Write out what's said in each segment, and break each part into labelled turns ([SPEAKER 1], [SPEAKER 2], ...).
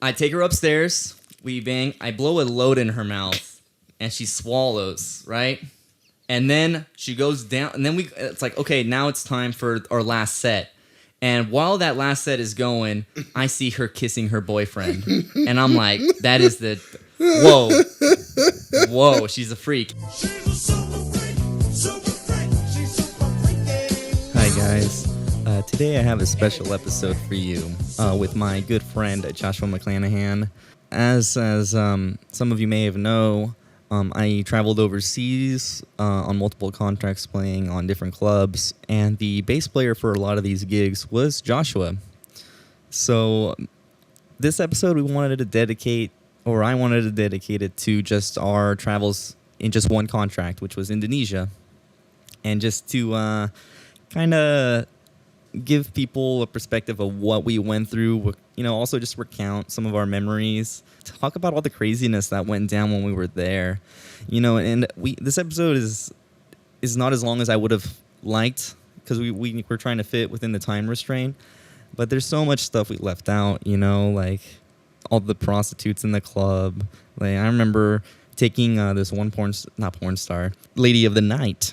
[SPEAKER 1] I take her upstairs. We bang. I blow a load in her mouth, and she swallows, right? And then she goes down, and then it's like, okay, now it's time for our last set. And while that last set is going, I see her kissing her boyfriend. And I'm like, that is whoa, she's a freak.
[SPEAKER 2] She's a super freak, she's super freaky.
[SPEAKER 1] Hi, guys. Today I have a special episode for you with my good friend Joshua McClanahan. As some of you may have known, I traveled overseas on multiple contracts playing on different clubs, and the bass player for a lot of these gigs was Joshua. So this episode I wanted to dedicate it to just our travels in just one contract, which was Indonesia, and just to kind of give people a perspective of what we went through, also just recount some of our memories, talk about all the craziness that went down when we were there, and this episode is not as long as I would have liked, because we were trying to fit within the time restraint, but there's so much stuff we left out, like all the prostitutes in the club. Like, I remember taking this one lady of the night,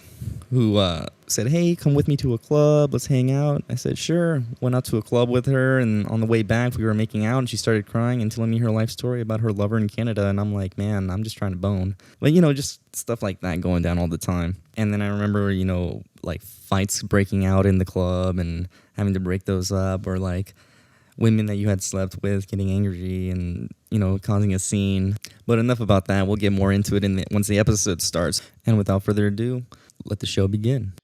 [SPEAKER 1] who said, hey, come with me to a club, let's hang out. I said, sure. Went out to a club with her, and on the way back, we were making out, and she started crying and telling me her life story about her lover in Canada, and I'm like, man, I'm just trying to bone. But, just stuff like that going down all the time. And then I remember, like fights breaking out in the club and having to break those up, or like women that you had slept with getting angry and, causing a scene. But enough about that. We'll get more into it once the episode starts. And without further ado, let the show begin.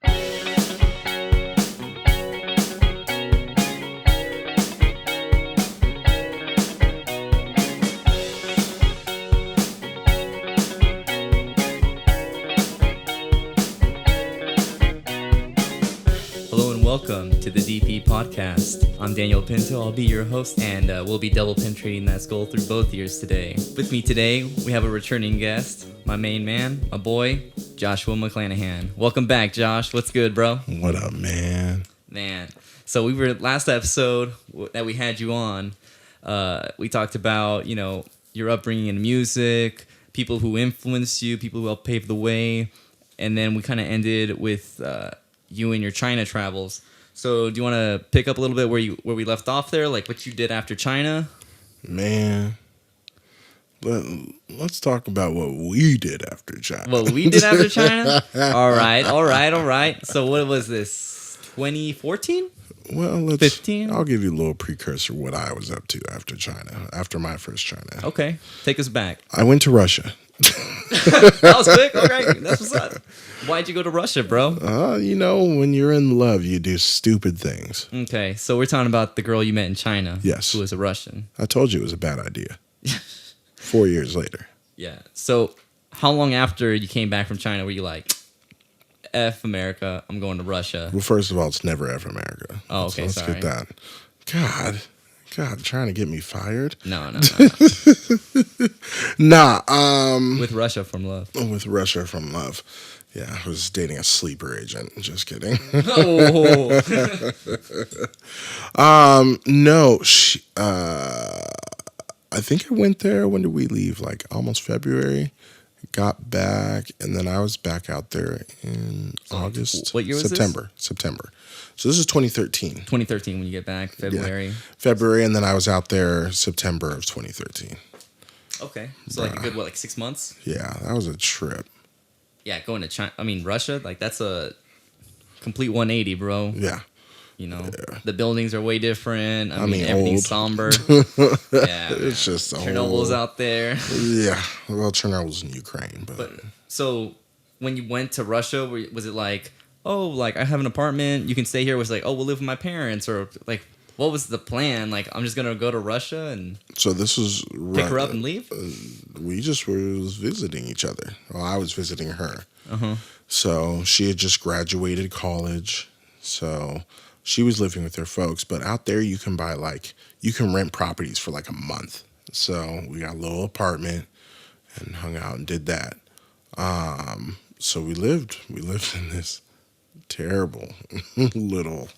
[SPEAKER 1] Hello and welcome to the DP Podcast. I'm Daniel Pinto. I'll be your host, and we'll be double penetrating that skull through both ears today. With me today, we have a returning guest, my main man, my boy, Joshua McClanahan. Welcome back, Josh. What's good, bro?
[SPEAKER 3] What up, man?
[SPEAKER 1] Man. So we were last episode that we had you on. We talked about, your upbringing in music, people who influenced you, people who helped pave the way, and then we kind of ended with you and your China travels. So do you want to pick up a little bit where we left off there, like what you did after China?
[SPEAKER 3] Man, let's talk about what we did after China.
[SPEAKER 1] What we did after China? All right. So what was this, 2014?
[SPEAKER 3] Well,
[SPEAKER 1] 15?
[SPEAKER 3] I'll give you a little precursor what I was up to after China, after my first China.
[SPEAKER 1] Okay, take us back.
[SPEAKER 3] I went to Russia.
[SPEAKER 1] That was quick. Okay, that's what's up. Why'd you go to Russia, bro?
[SPEAKER 3] When you're in love, you do stupid things.
[SPEAKER 1] Okay, so we're talking about the girl you met in China.
[SPEAKER 3] Yes.
[SPEAKER 1] Who was a Russian.
[SPEAKER 3] I told you it was a bad idea. 4 years later.
[SPEAKER 1] Yeah. So how long after you came back from China were you like, F America, I'm going to Russia?
[SPEAKER 3] Well, first of all, it's never F America.
[SPEAKER 1] Oh, okay,
[SPEAKER 3] so let's get that. God, trying to get me fired?
[SPEAKER 1] No.
[SPEAKER 3] Nah.
[SPEAKER 1] With Russia from love.
[SPEAKER 3] With Russia from love. Yeah, I was dating a sleeper agent. Just kidding.
[SPEAKER 1] Oh.
[SPEAKER 3] No. I think I went there. When did we leave? Like almost February. Got back, and then I was back out there in August.
[SPEAKER 1] What year was
[SPEAKER 3] September. So this is 2013.
[SPEAKER 1] 2013 when you get back, February.
[SPEAKER 3] Yeah. February, and then I was out there September of 2013.
[SPEAKER 1] Okay. So like a good, 6 months?
[SPEAKER 3] Yeah, that was a trip.
[SPEAKER 1] Yeah, going to China. I mean, Russia, like that's a complete 180, bro.
[SPEAKER 3] Yeah.
[SPEAKER 1] The buildings are way different. I mean everything's
[SPEAKER 3] old.
[SPEAKER 1] somber. Yeah,
[SPEAKER 3] It's just
[SPEAKER 1] Chernobyl's out there.
[SPEAKER 3] Yeah, well, Chernobyl's in Ukraine, but
[SPEAKER 1] so when you went to Russia, was it like, oh, like I have an apartment, you can stay here? Was it like, oh, we'll live with my parents, or like, what was the plan? Like, I'm just gonna go to Russia and
[SPEAKER 3] so this was
[SPEAKER 1] pick her up and leave.
[SPEAKER 3] We just was visiting each other. Well, I was visiting her.
[SPEAKER 1] Uh-huh.
[SPEAKER 3] So she had just graduated college, so she was living with her folks, but out there you can rent properties for like a month. So we got a little apartment and hung out and did that. So we lived in this terrible little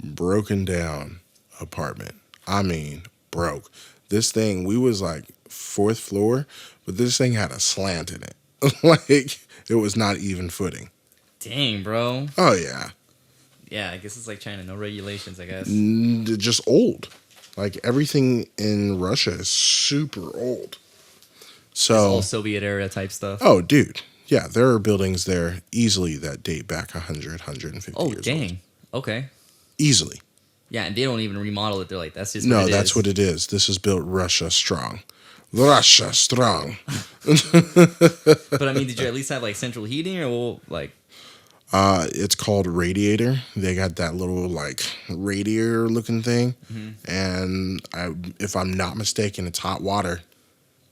[SPEAKER 3] broken down apartment. I mean, broke. This thing, we was like 4th floor, but this thing had a slant in it. Like, it was not even footing.
[SPEAKER 1] Dang, bro.
[SPEAKER 3] Oh, yeah.
[SPEAKER 1] Yeah, I guess it's like China. No regulations, I guess.
[SPEAKER 3] Just old. Like, everything in Russia is super old.
[SPEAKER 1] It's all
[SPEAKER 3] So,
[SPEAKER 1] Soviet era type stuff.
[SPEAKER 3] oh, dude. Yeah, there are buildings there easily that date back 100, 150
[SPEAKER 1] Oh,
[SPEAKER 3] years old.
[SPEAKER 1] dang. Okay.
[SPEAKER 3] Easily.
[SPEAKER 1] Yeah, and they don't even remodel it. They're like, that's just
[SPEAKER 3] No,
[SPEAKER 1] what it
[SPEAKER 3] that's
[SPEAKER 1] is.
[SPEAKER 3] what it is. This is built Russia strong. Russia strong.
[SPEAKER 1] But I mean, did you at least have like central heating or like?
[SPEAKER 3] It's called radiator. They got that little like radiator looking thing, and if I'm not mistaken, it's hot water,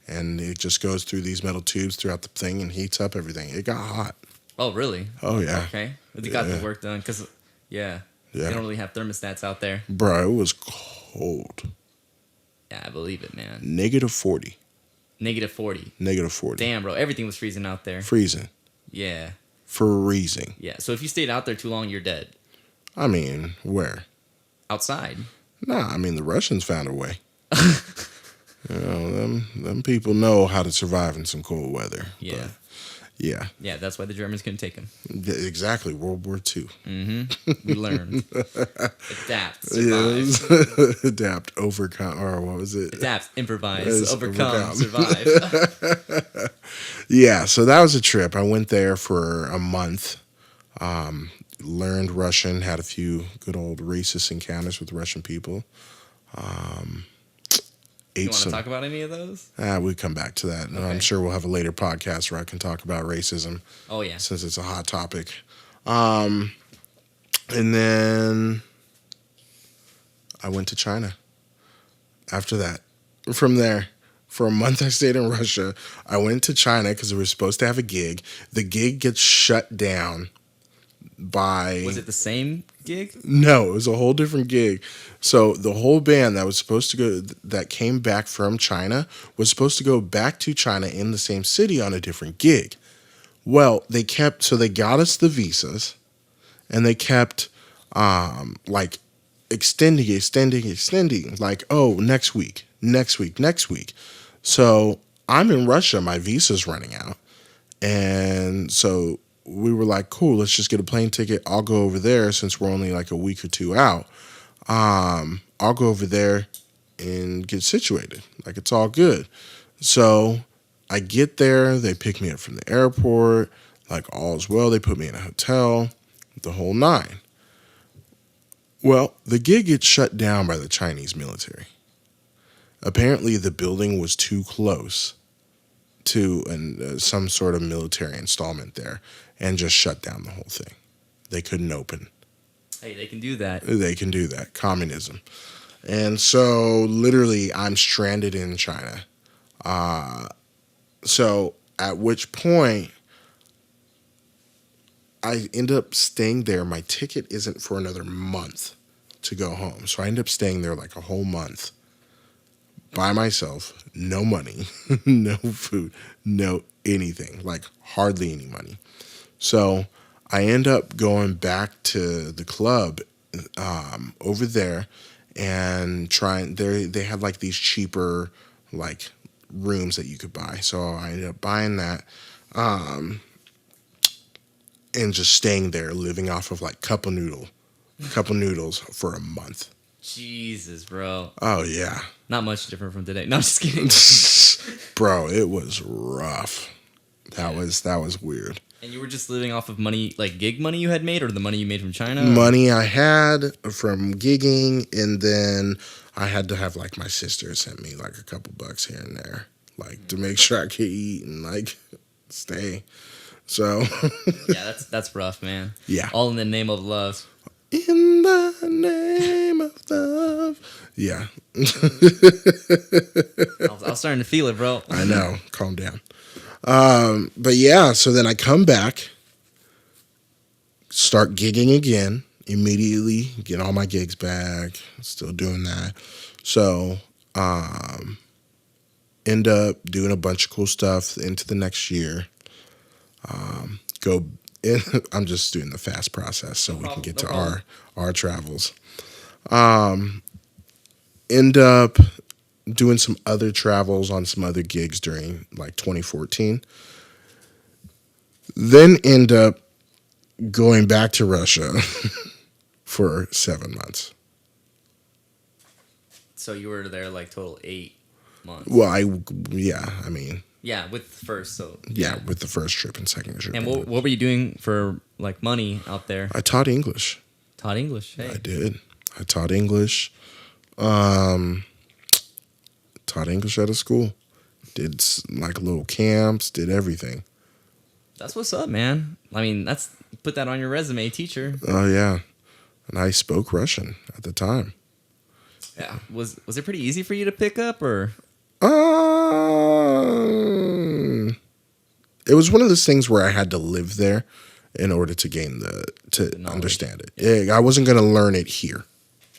[SPEAKER 3] and it just goes through these metal tubes throughout the thing and heats up everything. It got hot.
[SPEAKER 1] Oh, really?
[SPEAKER 3] Oh yeah,
[SPEAKER 1] Okay. They got
[SPEAKER 3] Yeah.
[SPEAKER 1] the work done because, yeah,
[SPEAKER 3] Yeah.
[SPEAKER 1] they don't really have thermostats out there.
[SPEAKER 3] bro. It was cold.
[SPEAKER 1] Yeah, I believe it, man.
[SPEAKER 3] -40.
[SPEAKER 1] -40.
[SPEAKER 3] -40.
[SPEAKER 1] Damn, bro. Everything was freezing out there.
[SPEAKER 3] Freezing.
[SPEAKER 1] Yeah.
[SPEAKER 3] Freezing.
[SPEAKER 1] Yeah. So if you stayed out there too long, you're dead.
[SPEAKER 3] I mean, where?
[SPEAKER 1] Outside.
[SPEAKER 3] Nah, I mean the Russians found a way. You know, them people know how to survive in some cold weather.
[SPEAKER 1] Yeah.
[SPEAKER 3] But, yeah.
[SPEAKER 1] Yeah, that's why the Germans couldn't take him.
[SPEAKER 3] Exactly. World War II.
[SPEAKER 1] We learned. Adapt. Survive.
[SPEAKER 3] Yes. Adapt, overcome, or what was it?
[SPEAKER 1] Adapt, improvise,
[SPEAKER 3] Yes,
[SPEAKER 1] overcome,
[SPEAKER 3] overcome.
[SPEAKER 1] survive.
[SPEAKER 3] Yeah, so that was a trip. I went there for a month. Learned Russian, had a few good old racist encounters with Russian people.
[SPEAKER 1] You
[SPEAKER 3] Ate
[SPEAKER 1] want to
[SPEAKER 3] some.
[SPEAKER 1] talk about any of those?
[SPEAKER 3] We come back to that. And I'm
[SPEAKER 1] Okay.
[SPEAKER 3] sure we'll have a later podcast where I can talk about racism
[SPEAKER 1] Oh, yeah.
[SPEAKER 3] since it's a hot topic. And then I went to China after that. From there, for a month I stayed in Russia. I went to China because we were supposed to have a gig. The gig gets shut down by...
[SPEAKER 1] Was it the same gig?
[SPEAKER 3] No, it was a whole different gig. So the whole band that was supposed to go, that came back from China, was supposed to go back to China in the same city on a different gig. Well, they got us the visas, and they kept like extending, like, oh, next week. So I'm in Russia, my visa's running out. And so we were like, cool, let's just get a plane ticket. I'll go over there since we're only like a week or two out. I'll go over there and get situated. Like, it's all good. So I get there. They pick me up from the airport. Like, all's well. They put me in a hotel, the whole nine. Well, the gig gets shut down by the Chinese military. Apparently, the building was too close to some sort of military installment there and just shut down the whole thing. They couldn't open.
[SPEAKER 1] Hey, they can do that.
[SPEAKER 3] They can do that. Communism. And so literally I'm stranded in China. So at which point I end up staying there. My ticket isn't for another month to go home. So I end up staying there like a whole month by myself, no money, no food, no anything, like hardly any money. So I end up going back to the club over there and trying. They had like these cheaper like rooms that you could buy. So I ended up buying that and just staying there, living off of like cup of noodles for a month.
[SPEAKER 1] Jesus, bro.
[SPEAKER 3] Oh yeah.
[SPEAKER 1] Not much different from today. No, I'm just kidding.
[SPEAKER 3] Bro, it was rough. That was weird.
[SPEAKER 1] And you were just living off of money, like gig money you had made, or the money you made from China?
[SPEAKER 3] Money I had from gigging, and then I had to have like my sister send me like a couple bucks here and there, like to make sure I could eat and like stay. So
[SPEAKER 1] Yeah, that's rough, man.
[SPEAKER 3] yeah.
[SPEAKER 1] All in the name of love.
[SPEAKER 3] In the name of love. Yeah.
[SPEAKER 1] I was starting to feel it, bro.
[SPEAKER 3] I know. Calm down. But yeah, so then I come back, start gigging again, immediately get all my gigs back, still doing that. So, end up doing a bunch of cool stuff into the next year. I'm just doing the fast process so we can get
[SPEAKER 1] No
[SPEAKER 3] to
[SPEAKER 1] problem.
[SPEAKER 3] our travels. End up doing some other travels on some other gigs during like 2014. Then end up going back to Russia for 7 months.
[SPEAKER 1] So you were there like total 8 months.
[SPEAKER 3] Well, I mean,
[SPEAKER 1] Yeah, with the first. So
[SPEAKER 3] yeah, with the first trip and second trip.
[SPEAKER 1] And what were you doing for like money out there?
[SPEAKER 3] I taught English.
[SPEAKER 1] Taught English. Hey.
[SPEAKER 3] I did. I taught English. Taught English at a school. Did like little camps. Did everything.
[SPEAKER 1] That's what's up, man. I mean, put that on your resume, teacher.
[SPEAKER 3] Oh yeah, and I spoke Russian at the time.
[SPEAKER 1] Yeah. Was it pretty easy for you to pick up, or?
[SPEAKER 3] It was one of those things where I had to live there in order to gain the
[SPEAKER 1] knowledge.
[SPEAKER 3] understand it. Yeah, I wasn't going to learn it here.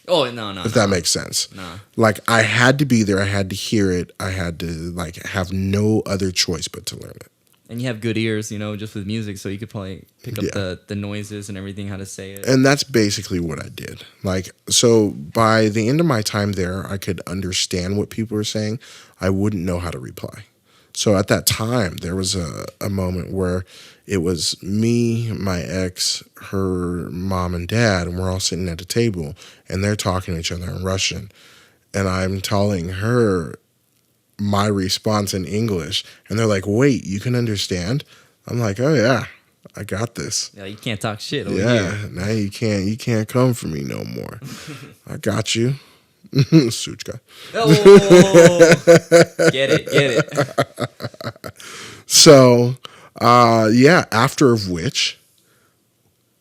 [SPEAKER 1] Oh no!
[SPEAKER 3] If that makes sense.
[SPEAKER 1] No.
[SPEAKER 3] Like I had to be there. I had to hear it. I had to like have no other choice but to learn it.
[SPEAKER 1] And you have good ears, just with music, so you could probably pick up
[SPEAKER 3] Yeah.
[SPEAKER 1] the noises and everything, how to say it.
[SPEAKER 3] And that's basically what I did. Like, so by the end of my time there, I could understand what people were saying. I wouldn't know how to reply. So at that time, there was a moment where it was me, my ex, her mom and dad, and we're all sitting at a table, and they're talking to each other in Russian. And I'm telling her my response in English, and they're like, wait, you can understand? I'm like, oh yeah, I got this.
[SPEAKER 1] Yeah, you can't talk shit over
[SPEAKER 3] Yeah,
[SPEAKER 1] here.
[SPEAKER 3] now you can't come for me no more. I got you. Suchka.
[SPEAKER 1] Oh, get it.
[SPEAKER 3] So, yeah, after of which,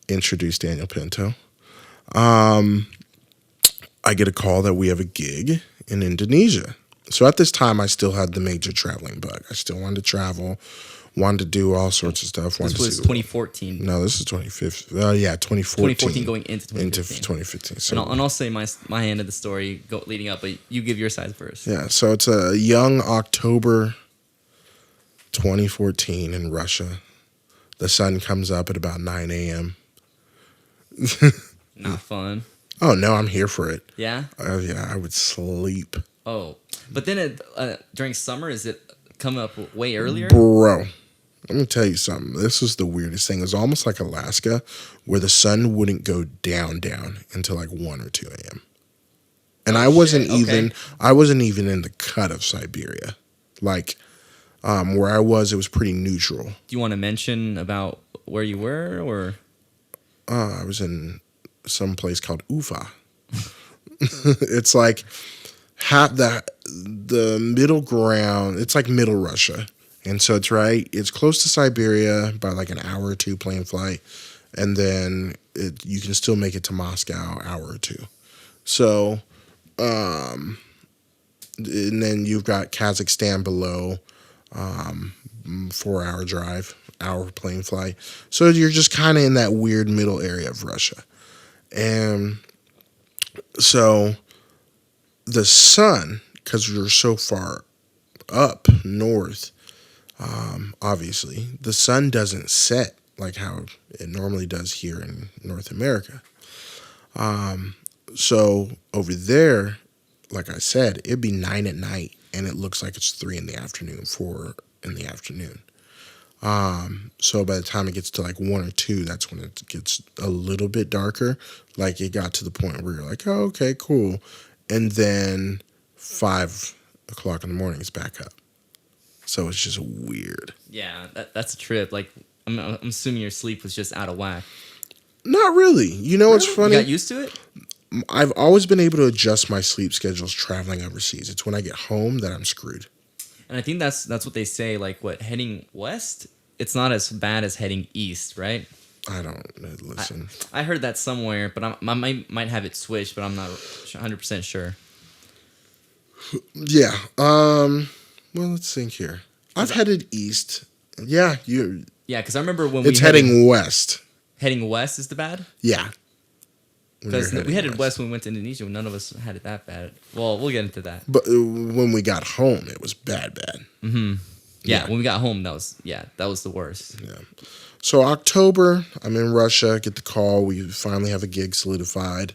[SPEAKER 3] introduced Daniel Pinto. I get a call that we have a gig in Indonesia. So at this time, I still had the major traveling bug. I still wanted to travel, wanted to do all sorts of stuff.
[SPEAKER 1] This was 2014.
[SPEAKER 3] No, this is 2015. Yeah, 2014.
[SPEAKER 1] 2014 going into 2015.
[SPEAKER 3] Into 2015. So,
[SPEAKER 1] And I'll say my end of the story leading up, but you give your side first.
[SPEAKER 3] yeah, so it's a young October 2014 in Russia. The sun comes up at about 9 a.m.
[SPEAKER 1] Not fun.
[SPEAKER 3] Oh, no, I'm here for it.
[SPEAKER 1] Yeah?
[SPEAKER 3] Yeah, I would sleep.
[SPEAKER 1] Oh. But then during summer, is it coming up way earlier?
[SPEAKER 3] Bro, let me tell you something. This was the weirdest thing. It was almost like Alaska, where the sun wouldn't go down until like 1 or 2 a.m. And I wasn't even in the cut of Siberia. Like, where I was, it was pretty neutral.
[SPEAKER 1] Do you want to mention about where you were, or?
[SPEAKER 3] I was in some place called Ufa. It's like the middle ground. It's like middle Russia, and so it's close to Siberia by like an hour or two plane flight, and then you can still make it to Moscow hour or two. So, and then you've got Kazakhstan below, 4-hour drive, hour plane flight. So you're just kind of in that weird middle area of Russia. And so the sun, because you're so far up north, obviously, the sun doesn't set like how it normally does here in North America. So over there, like I said, it'd be 9 at night, and it looks like it's 3 in the afternoon, 4 in the afternoon. So by the time it gets to like 1 or 2, that's when it gets a little bit darker. Like it got to the point where you're like, oh, okay, cool. And then 5 o'clock in the morning, it's back up. So it's just weird.
[SPEAKER 1] Yeah, that's a trip. Like, I'm assuming your sleep was just out of whack.
[SPEAKER 3] Not really. You know what's funny?
[SPEAKER 1] You got used to it?
[SPEAKER 3] I've always been able to adjust my sleep schedules traveling overseas. It's when I get home that I'm screwed.
[SPEAKER 1] And I think that's what they say. Like, heading west? It's not as bad as heading east, right?
[SPEAKER 3] I don't listen.
[SPEAKER 1] I heard that somewhere, but I might have it switched, but I'm not 100% sure.
[SPEAKER 3] Yeah. Well, let's think here. I've headed east. Yeah, you.
[SPEAKER 1] Yeah, because I remember when
[SPEAKER 3] It's heading west.
[SPEAKER 1] Heading west is the bad?
[SPEAKER 3] Yeah.
[SPEAKER 1] Because we headed west when we went to Indonesia. None of us had it that bad. Well, we'll get into that.
[SPEAKER 3] But when we got home, it was bad.
[SPEAKER 1] Mm-hmm. Yeah,
[SPEAKER 3] Yeah.
[SPEAKER 1] when we got home, that was the worst.
[SPEAKER 3] Yeah. So October, I'm in Russia. Get the call. We finally have a gig solidified.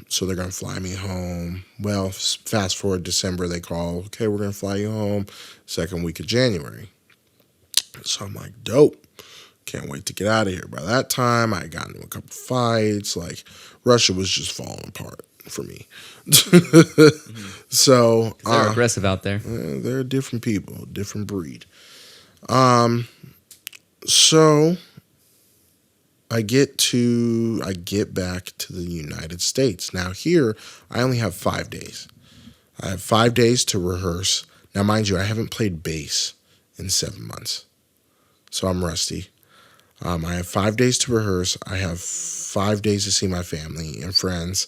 [SPEAKER 3] So they're going to fly me home. Well, fast forward December, they call, okay, we're going to fly you home second week of January. So I'm like, dope. Can't wait to get out of here. By that time, I got into a couple fights. Like, Russia was just falling apart for me. So
[SPEAKER 1] They're aggressive out there.
[SPEAKER 3] they're different people, different breed. So I get back to the United States. Now here, I only have 5 days. I have 5 days to rehearse. Now, mind you, I haven't played bass in 7 months, so I'm rusty. I have 5 days to rehearse. I have 5 days to see my family and friends.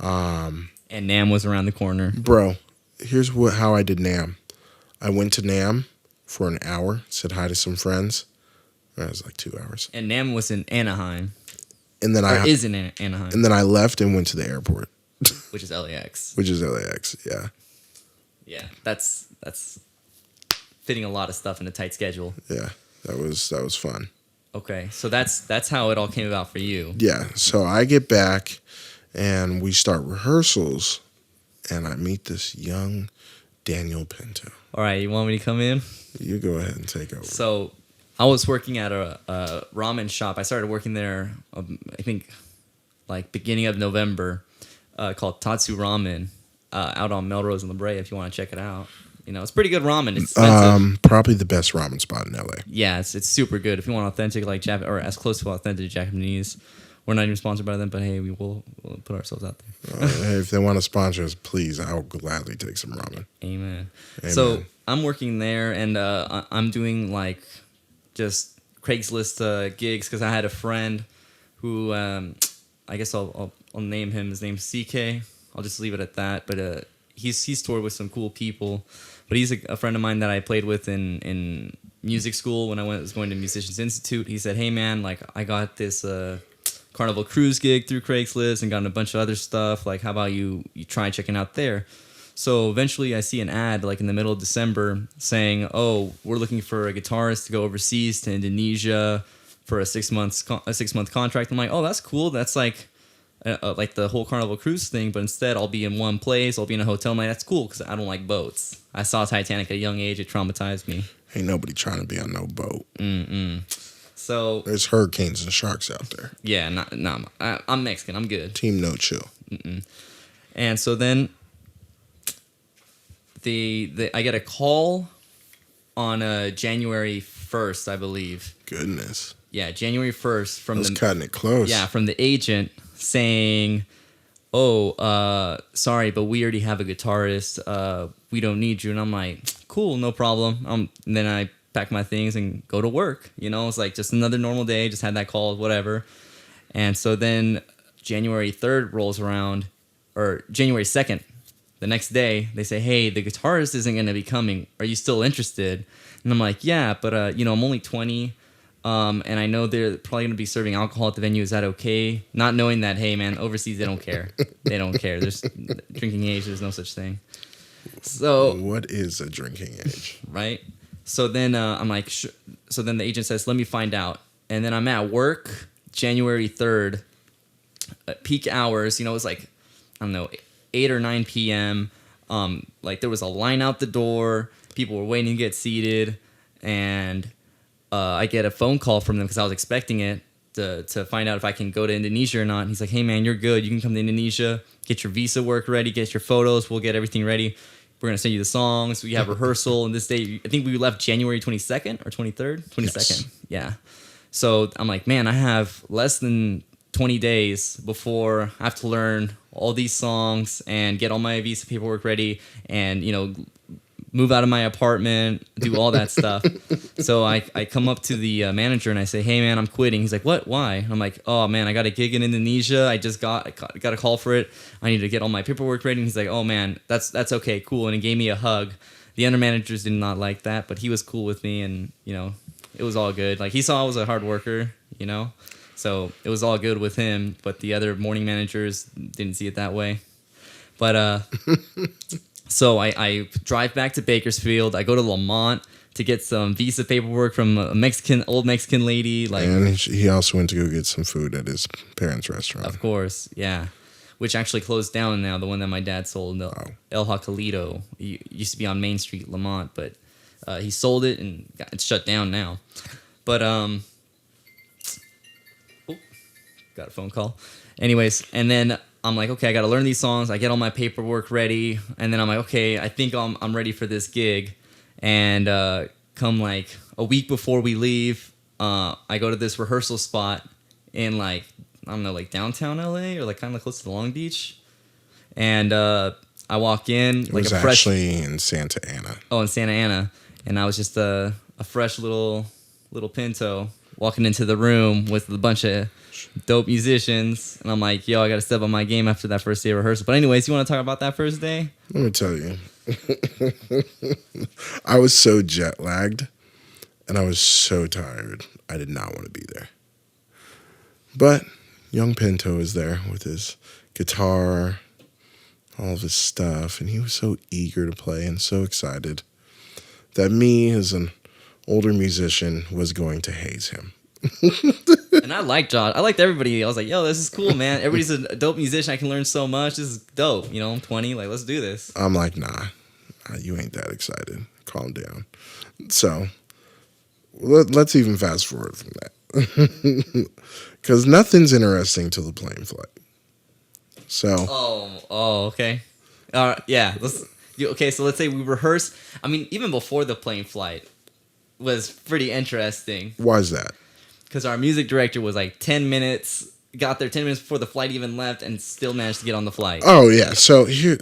[SPEAKER 1] And Nam was around the corner.
[SPEAKER 3] Bro, here's how I did NAM. I went to NAM for an hour, said hi to some friends. That was like 2 hours.
[SPEAKER 1] And Nam was in Anaheim.
[SPEAKER 3] And then
[SPEAKER 1] Is in Anaheim.
[SPEAKER 3] And then I left and went to the airport,
[SPEAKER 1] which is LAX.
[SPEAKER 3] which is LAX. Yeah,
[SPEAKER 1] Yeah, that's fitting a lot of stuff in a tight schedule.
[SPEAKER 3] yeah, that was fun.
[SPEAKER 1] Okay, so that's how it all came about for you.
[SPEAKER 3] Yeah, so I get back and we start rehearsals, and I meet this young Daniel Pinto.
[SPEAKER 1] All right, you want me to come in?
[SPEAKER 3] You go ahead and take over.
[SPEAKER 1] So I was working at a ramen shop. I started working there, I think, like beginning of November, called Tatsu Ramen, out on Melrose and La Brea. If you want to check it out, you know, it's pretty good ramen. It's expensive.
[SPEAKER 3] Probably the best ramen spot in LA.
[SPEAKER 1] Yeah, it's super good. If you want authentic, like or as close to authentic Japanese, we're not even sponsored by them, but hey, we'll put ourselves out there.
[SPEAKER 3] Hey, if they want to sponsor us, please, I'll gladly take some ramen.
[SPEAKER 1] Amen.
[SPEAKER 3] Amen.
[SPEAKER 1] So I'm working there, and I'm doing like just Craigslist gigs because I had a friend who I guess I'll name him. His name's CK. I'll just leave it at that. But he's toured with some cool people. But he's a friend of mine that I played with in music school when I was going to Musicians Institute. He said, "Hey man, like I got this Carnival Cruise gig through Craigslist and gotten a bunch of other stuff. Like, how about you try checking out there?" So eventually I see an ad like in the middle of December saying, "Oh, we're looking for a guitarist to go overseas to Indonesia for a 6 month contract." I'm like, "Oh, that's cool. That's like the whole Carnival Cruise thing, but instead I'll be in one place. I'll be in a hotel." I'm like, "That's cool because I don't like boats. I saw Titanic at a young age. It traumatized me."
[SPEAKER 3] Ain't nobody trying to be on no boat.
[SPEAKER 1] So
[SPEAKER 3] There's hurricanes and sharks out there.
[SPEAKER 1] yeah, I'm Mexican. I'm good.
[SPEAKER 3] Team no chill.
[SPEAKER 1] And so then I get a call on January 1st, I believe.
[SPEAKER 3] Goodness.
[SPEAKER 1] Yeah, January 1st from
[SPEAKER 3] That's cutting it close.
[SPEAKER 1] Yeah, from the agent saying, "Oh, sorry, but we already have a guitarist. We don't need you." And I'm like, "Cool, no problem." And then I pack my things and go to work. You know, it's like just another normal day. Just had that call, whatever. And so then January 3rd rolls around, or January 2nd. The next day, they say, "Hey, the guitarist isn't going to be coming. Are you still interested?" And I'm like, "Yeah, but I'm only 20. And I know they're probably going to be serving alcohol at the venue. Is that okay?" Not knowing that, hey, man, overseas, they don't care. They don't care. There's drinking age. There's no such thing. So,
[SPEAKER 3] What is a drinking age?
[SPEAKER 1] right? So then I'm like, so then the agent says, "Let me find out." And then I'm at work January 3rd, peak hours. You know, it was like, I don't know, 8 or 9 p.m. Like there was a line out the door. People were waiting to get seated. And I get a phone call from them because I was expecting it to find out if I can go to Indonesia or not. And he's like, "Hey, man, you're good. You can come to Indonesia, get your visa work ready, get your photos. We'll get everything ready. We're going to send you the songs. We have rehearsal. And this day, I think we left January 22nd or 23rd? 22nd.
[SPEAKER 3] Yes.
[SPEAKER 1] Yeah. So I'm like, man, I have less than 20 days before I have to learn all these songs and get all my visa paperwork ready and, move out of my apartment, do all that stuff." So I come up to the manager and I say, "Hey, man, I'm quitting." He's like, "What? Why?" I'm like, "Oh, man, I got a gig in Indonesia. I just got a call for it. I need to get all my paperwork ready." And he's like, "Oh, man, that's okay, cool." And he gave me a hug. The other managers did not like that, but he was cool with me, and, it was all good. Like, he saw I was a hard worker, so it was all good with him, but the other morning managers didn't see it that way. But, so I drive back to Bakersfield. I go to Lamont to get some visa paperwork from a old Mexican lady. Like,
[SPEAKER 3] And he also went to go get some food at his parents' restaurant.
[SPEAKER 1] of course, yeah. which actually closed down now. The one that my dad sold,
[SPEAKER 3] Oh.
[SPEAKER 1] El Jacalito, used to be on Main Street, Lamont, but he sold it and it's shut down now. But got a phone call. Anyways, and then I'm like, okay, I got to learn these songs. I get all my paperwork ready, and then I'm like, okay, I think I'm ready for this gig. And come like a week before we leave, I go to this rehearsal spot in like, I don't know, like downtown LA or like kind of close to Long Beach. And I walk in
[SPEAKER 3] It
[SPEAKER 1] like
[SPEAKER 3] was
[SPEAKER 1] a fresh.
[SPEAKER 3] actually in Santa Ana.
[SPEAKER 1] Oh, in Santa Ana, and I was just a fresh little pinto walking into the room with a bunch of dope musicians, and I'm like, yo, I got to step on my game after that first day of rehearsal. But anyways, you want to talk about that first day?
[SPEAKER 3] Let me tell you, I was so jet lagged and I was so tired. I did not want to be there. But young Pinto is there with his guitar, all of his stuff, and he was so eager to play and so excited that me, as an older musician, was going to haze him.
[SPEAKER 1] And I liked Josh. I liked everybody. I was like, yo, this is cool, man. Everybody's a dope musician. I can learn so much. This is dope. You know, I'm 20. Like, let's do this.
[SPEAKER 3] I'm like, nah, you ain't that excited. Calm down. So let's even fast forward from that. Because nothing's interesting till the plane flight. So
[SPEAKER 1] Okay. Yeah. Okay, so let's say we rehearse. I mean, even before the plane flight was pretty interesting.
[SPEAKER 3] why is that?
[SPEAKER 1] Because our music director was like 10 minutes, got there 10 minutes before the flight even left, and still managed to get on the flight.
[SPEAKER 3] Oh, yeah. So here,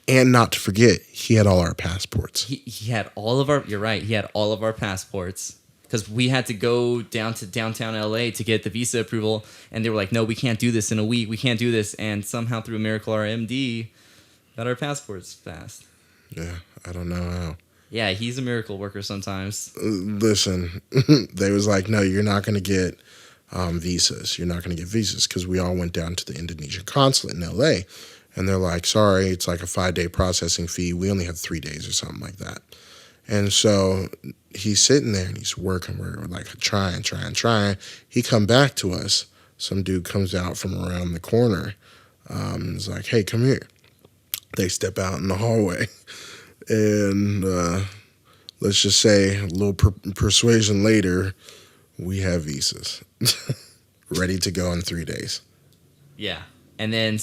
[SPEAKER 3] and not to forget, he had all our passports.
[SPEAKER 1] He had all of our, you're right, he had all of our passports. Because we had to go down to downtown LA to get the visa approval, and they were like, no, we can't do this in a week. We can't do this. And somehow through a miracle, our MD got our passports passed.
[SPEAKER 3] Yeah, I don't know how.
[SPEAKER 1] Yeah, he's a miracle worker sometimes.
[SPEAKER 3] Listen, they was like, no, you're not going to get visas. You're not going to get visas because we all went down to the Indonesian consulate in LA. And they're like, sorry, it's like a 5-day processing fee. We only have 3 days or something like that. And so he's sitting there and he's working. We're like trying. He come back to us. Some dude comes out from around the corner. And is like, hey, come here. They step out in the hallway. And let's just say a little persuasion later, we have visas ready to go in 3 days.
[SPEAKER 1] Yeah. And then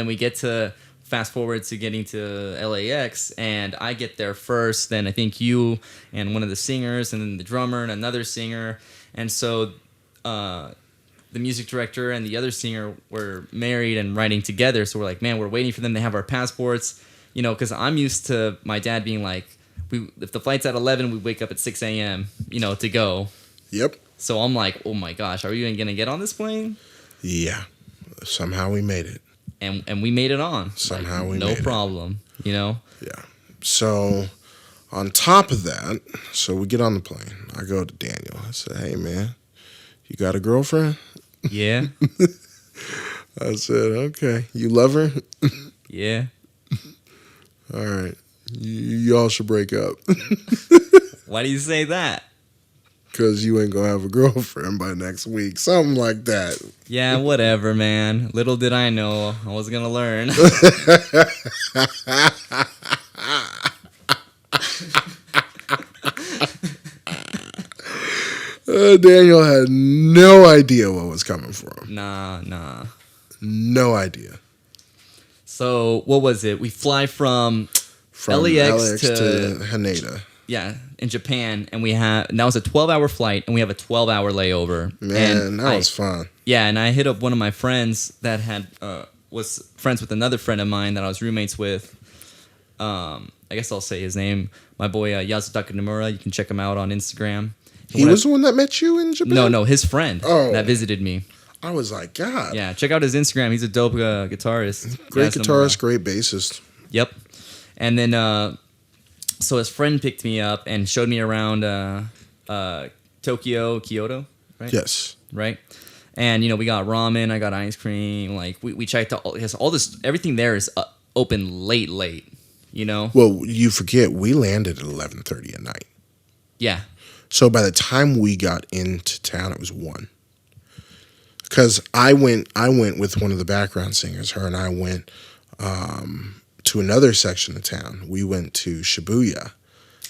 [SPEAKER 1] we get to fast forward to getting to LAX, and I get there first. Then I think you and one of the singers, and then the drummer and another singer. And so the music director and the other singer were married and writing together. So we're like, man, we're waiting for them to have our passports. You know, because I'm used to my dad being like, if the flight's at 11, we wake up at 6 a.m., you know, to go.
[SPEAKER 3] Yep.
[SPEAKER 1] So I'm like, oh my gosh, are we even going to get on this plane?
[SPEAKER 3] Yeah. Somehow we made it.
[SPEAKER 1] And we made it on.
[SPEAKER 3] Somehow we
[SPEAKER 1] no
[SPEAKER 3] made it.
[SPEAKER 1] problem, you know?
[SPEAKER 3] Yeah. So on top of that, so we get on the plane. I go to Daniel. I said, hey, man, you got a girlfriend?
[SPEAKER 1] Yeah.
[SPEAKER 3] I said, okay. You love her?
[SPEAKER 1] Yeah.
[SPEAKER 3] All right. Y'all should break up.
[SPEAKER 1] Why do you say that?
[SPEAKER 3] Because you ain't going to have a girlfriend by next week. Something like that.
[SPEAKER 1] Yeah, whatever, man. Little did I know I was going to learn.
[SPEAKER 3] Daniel had no idea what was coming for him.
[SPEAKER 1] Nah.
[SPEAKER 3] No idea.
[SPEAKER 1] So, what was it? We fly from
[SPEAKER 3] From
[SPEAKER 1] LAX
[SPEAKER 3] to
[SPEAKER 1] to
[SPEAKER 3] Haneda.
[SPEAKER 1] yeah, in Japan, and that was a 12-hour flight, and we have a 12-hour layover.
[SPEAKER 3] Man,
[SPEAKER 1] and
[SPEAKER 3] that was fun.
[SPEAKER 1] Yeah, and I hit up one of my friends that was friends with another friend of mine that I was roommates with. I guess I'll say his name. My boy Yasutaka Nomura. You can check him out on Instagram.
[SPEAKER 3] He was the one that met you in Japan?
[SPEAKER 1] No, his friend that visited me.
[SPEAKER 3] I was like, God.
[SPEAKER 1] Yeah, check out his Instagram. He's a dope guitarist.
[SPEAKER 3] Great
[SPEAKER 1] Yas
[SPEAKER 3] guitarist,
[SPEAKER 1] Nomura.
[SPEAKER 3] great bassist.
[SPEAKER 1] Yep. And then, so his friend picked me up and showed me around Tokyo, Kyoto, right?
[SPEAKER 3] Yes.
[SPEAKER 1] Right? And, you know, we got ramen, I got ice cream. Like, we checked out all this, everything there is open late, you know?
[SPEAKER 3] Well, you forget, we landed at 11:30 at night.
[SPEAKER 1] Yeah.
[SPEAKER 3] So by the time we got into town, it was 1. because I went with one of the background singers. Her and I went to another section of town. We went to Shibuya.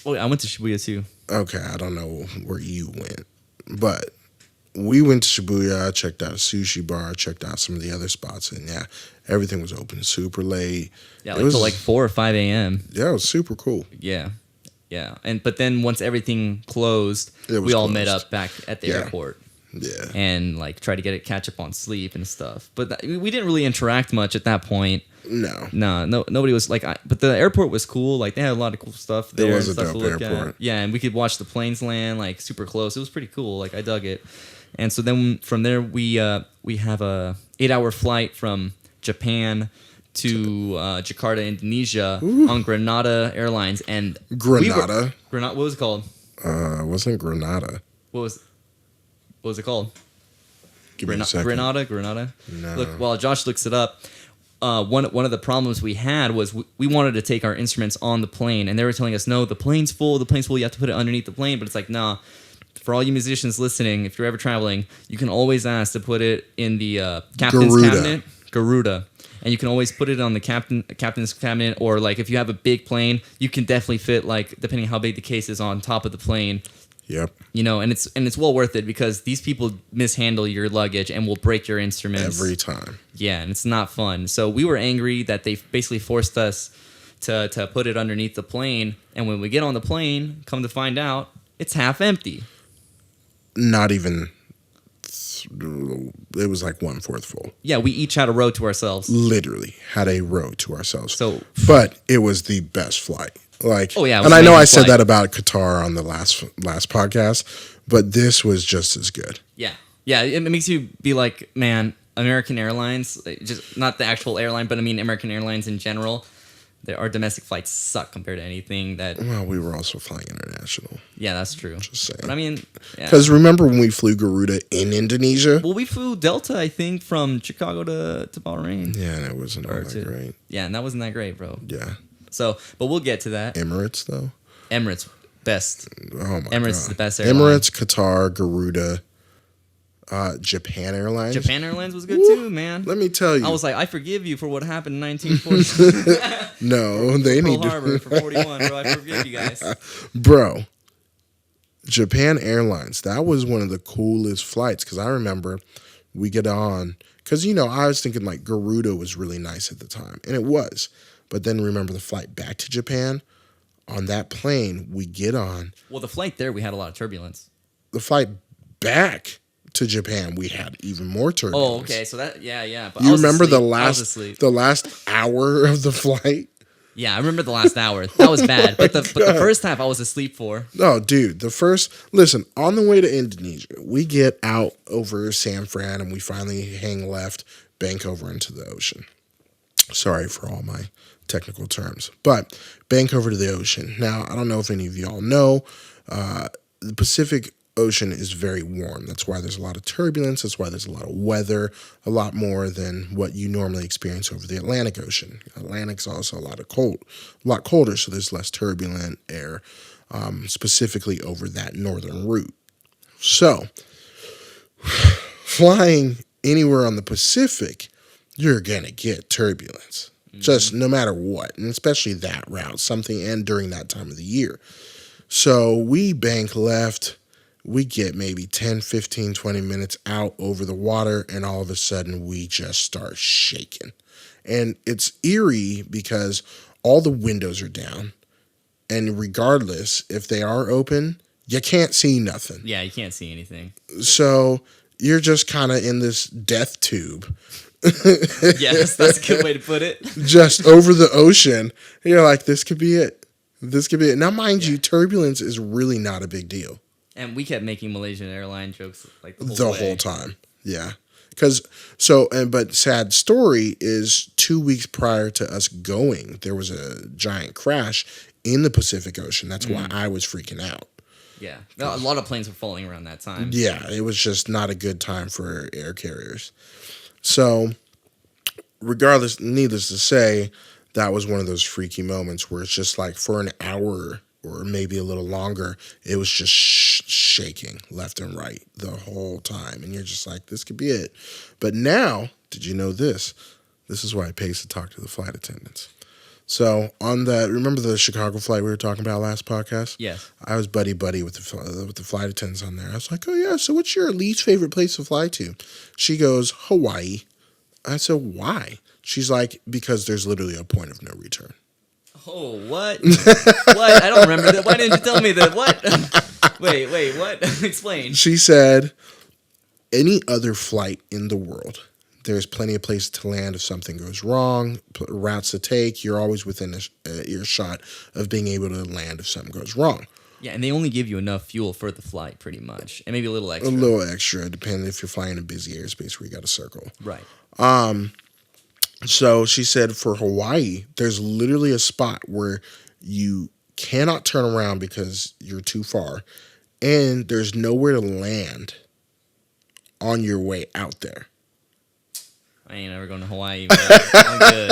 [SPEAKER 1] Oh, I went to Shibuya too.
[SPEAKER 3] Okay, I don't know where you went, but we went to Shibuya. I checked out a sushi bar. Checked out some of the other spots, and yeah, everything was open super late.
[SPEAKER 1] Yeah,
[SPEAKER 3] It
[SPEAKER 1] like
[SPEAKER 3] was,
[SPEAKER 1] till like 4 or 5 a.m.
[SPEAKER 3] Yeah, it was super cool.
[SPEAKER 1] Yeah, yeah. But then once everything closed,
[SPEAKER 3] It was
[SPEAKER 1] we all met
[SPEAKER 3] closed.
[SPEAKER 1] up back at the
[SPEAKER 3] Yeah.
[SPEAKER 1] airport
[SPEAKER 3] Yeah,
[SPEAKER 1] and like try to catch up on sleep and stuff. But we didn't really interact much at that point.
[SPEAKER 3] no,
[SPEAKER 1] No, nobody was like. But the airport was cool. Like they had a lot of cool stuff there.
[SPEAKER 3] was
[SPEAKER 1] and
[SPEAKER 3] a
[SPEAKER 1] stuff
[SPEAKER 3] dope
[SPEAKER 1] to look
[SPEAKER 3] airport.
[SPEAKER 1] At. Yeah, and we could watch the planes land like super close. It was pretty cool. Like I dug it. And so then from there we have a 8-hour flight from Japan to Jakarta, Indonesia on Granada Airlines. And
[SPEAKER 3] Granada.
[SPEAKER 1] Granada. What was it called?
[SPEAKER 3] It wasn't Granada.
[SPEAKER 1] What was it called?
[SPEAKER 3] Give me a second.
[SPEAKER 1] Granada.
[SPEAKER 3] No.
[SPEAKER 1] Look, while Josh looks it up, one of the problems we had was we wanted to take our instruments on the plane, and they were telling us, no, the plane's full. You have to put it underneath the plane. But it's like, nah. For all you musicians listening, if you're ever traveling, you can always ask to put it in the captain's
[SPEAKER 3] Garuda.
[SPEAKER 1] cabinet, Garuda, and you can always put it on the captain's cabinet, or like if you have a big plane, you can definitely fit like depending how big the case is on top of the plane.
[SPEAKER 3] Yep.
[SPEAKER 1] You know, and it's well worth it because these people mishandle your luggage and will break your instruments
[SPEAKER 3] Every time.
[SPEAKER 1] Yeah, and it's not fun. So we were angry that they basically forced us to put it underneath the plane, and when we get on the plane, come to find out, it's half empty.
[SPEAKER 3] Not even. It was like 1/4 full.
[SPEAKER 1] Yeah, we each had a row to ourselves.
[SPEAKER 3] Literally had a row to ourselves.
[SPEAKER 1] So,
[SPEAKER 3] but it was the best flight. Like,
[SPEAKER 1] Oh, yeah, it was
[SPEAKER 3] and I know
[SPEAKER 1] amazing
[SPEAKER 3] I said
[SPEAKER 1] flight.
[SPEAKER 3] that about Qatar on the last podcast, but this was just as good.
[SPEAKER 1] yeah, it makes you be like, man, American Airlines, just not the actual airline, but I mean American Airlines in general. Our domestic flights suck compared to anything that.
[SPEAKER 3] Well, we were also flying international.
[SPEAKER 1] Yeah, that's true.
[SPEAKER 3] Just saying.
[SPEAKER 1] But I mean, yeah.
[SPEAKER 3] Because remember when we flew Garuda in Indonesia?
[SPEAKER 1] Well, we flew Delta, I think, from Chicago to Bahrain.
[SPEAKER 3] Yeah, and it wasn't all
[SPEAKER 1] Or
[SPEAKER 3] that
[SPEAKER 1] to-
[SPEAKER 3] great.
[SPEAKER 1] Yeah, and that wasn't that great, bro.
[SPEAKER 3] Yeah.
[SPEAKER 1] So, but we'll get to that.
[SPEAKER 3] Emirates, though?
[SPEAKER 1] Emirates, best.
[SPEAKER 3] Oh, my God.
[SPEAKER 1] Emirates is the best airline.
[SPEAKER 3] Emirates, Qatar, Garuda, Japan Airlines.
[SPEAKER 1] Japan Airlines was good too, man.
[SPEAKER 3] Let me tell you.
[SPEAKER 1] I was like, I forgive you for what happened in 1940.
[SPEAKER 3] no, they
[SPEAKER 1] Pearl
[SPEAKER 3] need
[SPEAKER 1] Harbor
[SPEAKER 3] to.
[SPEAKER 1] for 41, bro. I forgive you guys.
[SPEAKER 3] Bro, Japan Airlines, that was one of the coolest flights because I remember we get on, because, you know, I was thinking like Garuda was really nice at the time, and it was. But then remember the flight back to Japan? On that plane, we get on.
[SPEAKER 1] Well, the flight there, we had a lot of turbulence.
[SPEAKER 3] The flight back to Japan, we had even more turbulence.
[SPEAKER 1] Oh, okay. So that, yeah. But I
[SPEAKER 3] You
[SPEAKER 1] was
[SPEAKER 3] remember
[SPEAKER 1] asleep.
[SPEAKER 3] the
[SPEAKER 1] I was
[SPEAKER 3] last
[SPEAKER 1] asleep.
[SPEAKER 3] the last hour of the flight?
[SPEAKER 1] Yeah, I remember the last hour. That was bad. But the first half, I was asleep for.
[SPEAKER 3] No, dude, listen, on the way to Indonesia, we get out over San Fran and we finally hang left, bank over into the ocean. Sorry for all my technical terms, but bank over to the ocean. Now, I don't know if any of y'all know, the Pacific Ocean is very warm. That's why there's a lot of turbulence. That's why there's a lot of weather, a lot more than what you normally experience over the Atlantic Ocean. Atlantic's also a lot colder, so there's less turbulent air, specifically over that northern route. So, flying anywhere on the Pacific, you're gonna get turbulence, just no matter what, and especially that route, and during that time of the year. So we bank left. We get maybe 10, 15, 20 minutes out over the water, and all of a sudden we just start shaking. And it's eerie because all the windows are down, and regardless if they are open, you can't see nothing.
[SPEAKER 1] Yeah, you can't see anything.
[SPEAKER 3] So you're just kind of in this death tube.
[SPEAKER 1] Yes, that's a good way to put it.
[SPEAKER 3] Just over the ocean. And you're like, this could be it. This could be it. Now, mind you, turbulence is really not a big deal.
[SPEAKER 1] And we kept making Malaysian airline jokes like the
[SPEAKER 3] The
[SPEAKER 1] whole
[SPEAKER 3] whole time. Yeah. But sad story is 2 weeks prior to us going, there was a giant crash in the Pacific Ocean. That's why I was freaking out.
[SPEAKER 1] Yeah, no, a lot of planes were falling around that time.
[SPEAKER 3] Yeah, it was just not a good time for air carriers. So, regardless, needless to say, that was one of those freaky moments where it's just like for an hour or maybe a little longer, it was just shaking left and right the whole time. And you're just like, this could be it. But now, did you know this? This is why it pays to talk to the flight attendants. So on that, remember the Chicago flight we were talking about last podcast?
[SPEAKER 1] Yes.
[SPEAKER 3] I was buddy with the flight attendants on there. I was like, oh yeah, so what's your least favorite place to fly to? She goes, Hawaii. I said, why? She's like, because there's literally a point of no return.
[SPEAKER 1] Oh, what? What? I don't remember that. Why didn't you tell me that? What? Wait, what? Explain.
[SPEAKER 3] She said, any other flight in the world, there's plenty of places to land if something goes wrong, routes to take. You're always within earshot of being able to land if something goes wrong.
[SPEAKER 1] Yeah, and they only give you enough fuel for the flight, pretty much, and maybe a little extra.
[SPEAKER 3] A little extra, depending if you're flying in busy airspace where you got to circle.
[SPEAKER 1] Right.
[SPEAKER 3] So she said for Hawaii, there's literally a spot where you cannot turn around because you're too far, and there's nowhere to land on your way out there.
[SPEAKER 1] I ain't ever going to Hawaii, but I'm good.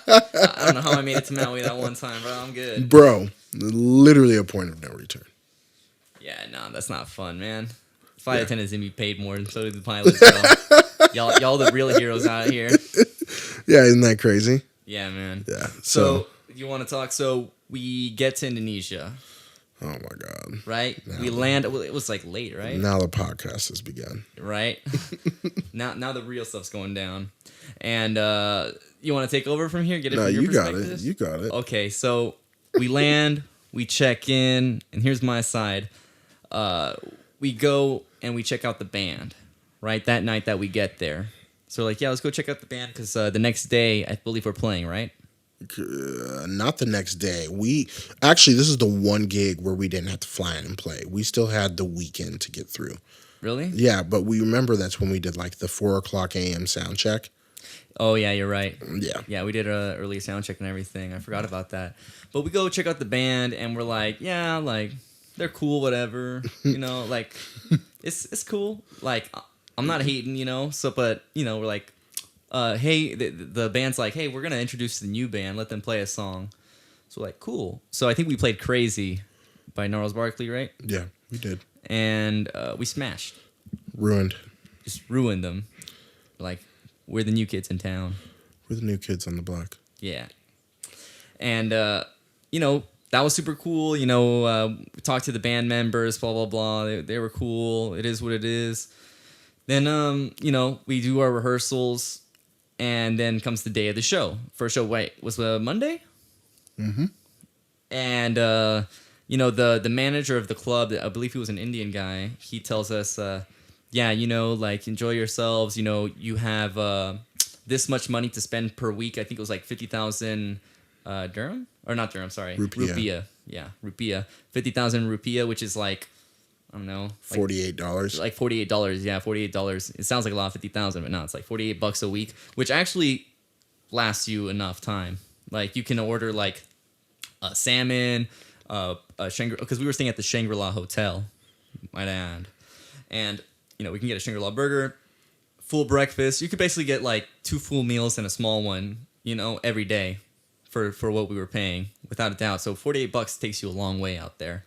[SPEAKER 1] I don't know how I made it to Maui that one time, but I'm good.
[SPEAKER 3] Bro, literally a point of no return.
[SPEAKER 1] Yeah, no, that's not fun, man. Flight attendants need to be paid more, and so do the pilots. So. y'all the real heroes out here.
[SPEAKER 3] Yeah, isn't that crazy?
[SPEAKER 1] Yeah, man.
[SPEAKER 3] Yeah.
[SPEAKER 1] So you want to talk? So we get to Indonesia.
[SPEAKER 3] Oh my God.
[SPEAKER 1] Right? We land. Well, it was like late, right?
[SPEAKER 3] Now the podcast has begun.
[SPEAKER 1] Right. now the real stuff's going down, and you want to take over from here? Get it
[SPEAKER 3] No,
[SPEAKER 1] from your
[SPEAKER 3] you got
[SPEAKER 1] perspective?
[SPEAKER 3] it. You got it.
[SPEAKER 1] Okay, so we land, we check in, and here's my side. We go and we check out the band. Right, that night that we get there. So like, yeah, let's go check out the band because the next day I believe we're playing, right?
[SPEAKER 3] Not the next day. This is the one gig where we didn't have to fly in and play. We still had the weekend to get through.
[SPEAKER 1] Really?
[SPEAKER 3] Yeah, but we remember that's when we did like the 4:00 a.m. sound check.
[SPEAKER 1] Oh yeah, you're right.
[SPEAKER 3] Yeah.
[SPEAKER 1] Yeah, we did a early sound check and everything. I forgot about that. But we go check out the band and we're like, yeah, like they're cool, whatever. You know, like it's cool. Like I'm not hating, you know. So, but you know, we're like, hey, the band's like, hey, we're gonna introduce the new band. Let them play a song. So like, cool. So I think we played "Crazy" by Gnarls Barkley, right?
[SPEAKER 3] Yeah, we did.
[SPEAKER 1] And we smashed,
[SPEAKER 3] Ruined.
[SPEAKER 1] just ruined them. Like we're the new kids in town.
[SPEAKER 3] We're the new kids on the block.
[SPEAKER 1] Yeah. And you know, that was super cool. You know, we talked to the band members, blah blah blah. They were cool. It is what it is. Then, you know, we do our rehearsals, and then comes the day of the show. First show, was Monday?
[SPEAKER 3] Mm-hmm.
[SPEAKER 1] And, you know, the manager of the club, I believe he was an Indian guy, he tells us, yeah, you know, like, enjoy yourselves. You know, you have this much money to spend per week. I think it was like 50,000 dirham? Or not dirham, sorry.
[SPEAKER 3] Rupiah.
[SPEAKER 1] Yeah, rupiah. 50,000 rupiah, which is like, I don't know. Like,
[SPEAKER 3] $48.
[SPEAKER 1] Like $48, yeah, $48. It sounds like a lot, 50,000, but no, it's like $48 a week, which actually lasts you enough time. Like you can order like a salmon, because we were staying at the Shangri-La Hotel, might add, and you know we can get a Shangri-La burger, full breakfast. You could basically get like 2 full meals and a small one, you know, every day, for what we were paying, without a doubt. So $48 takes you a long way out there,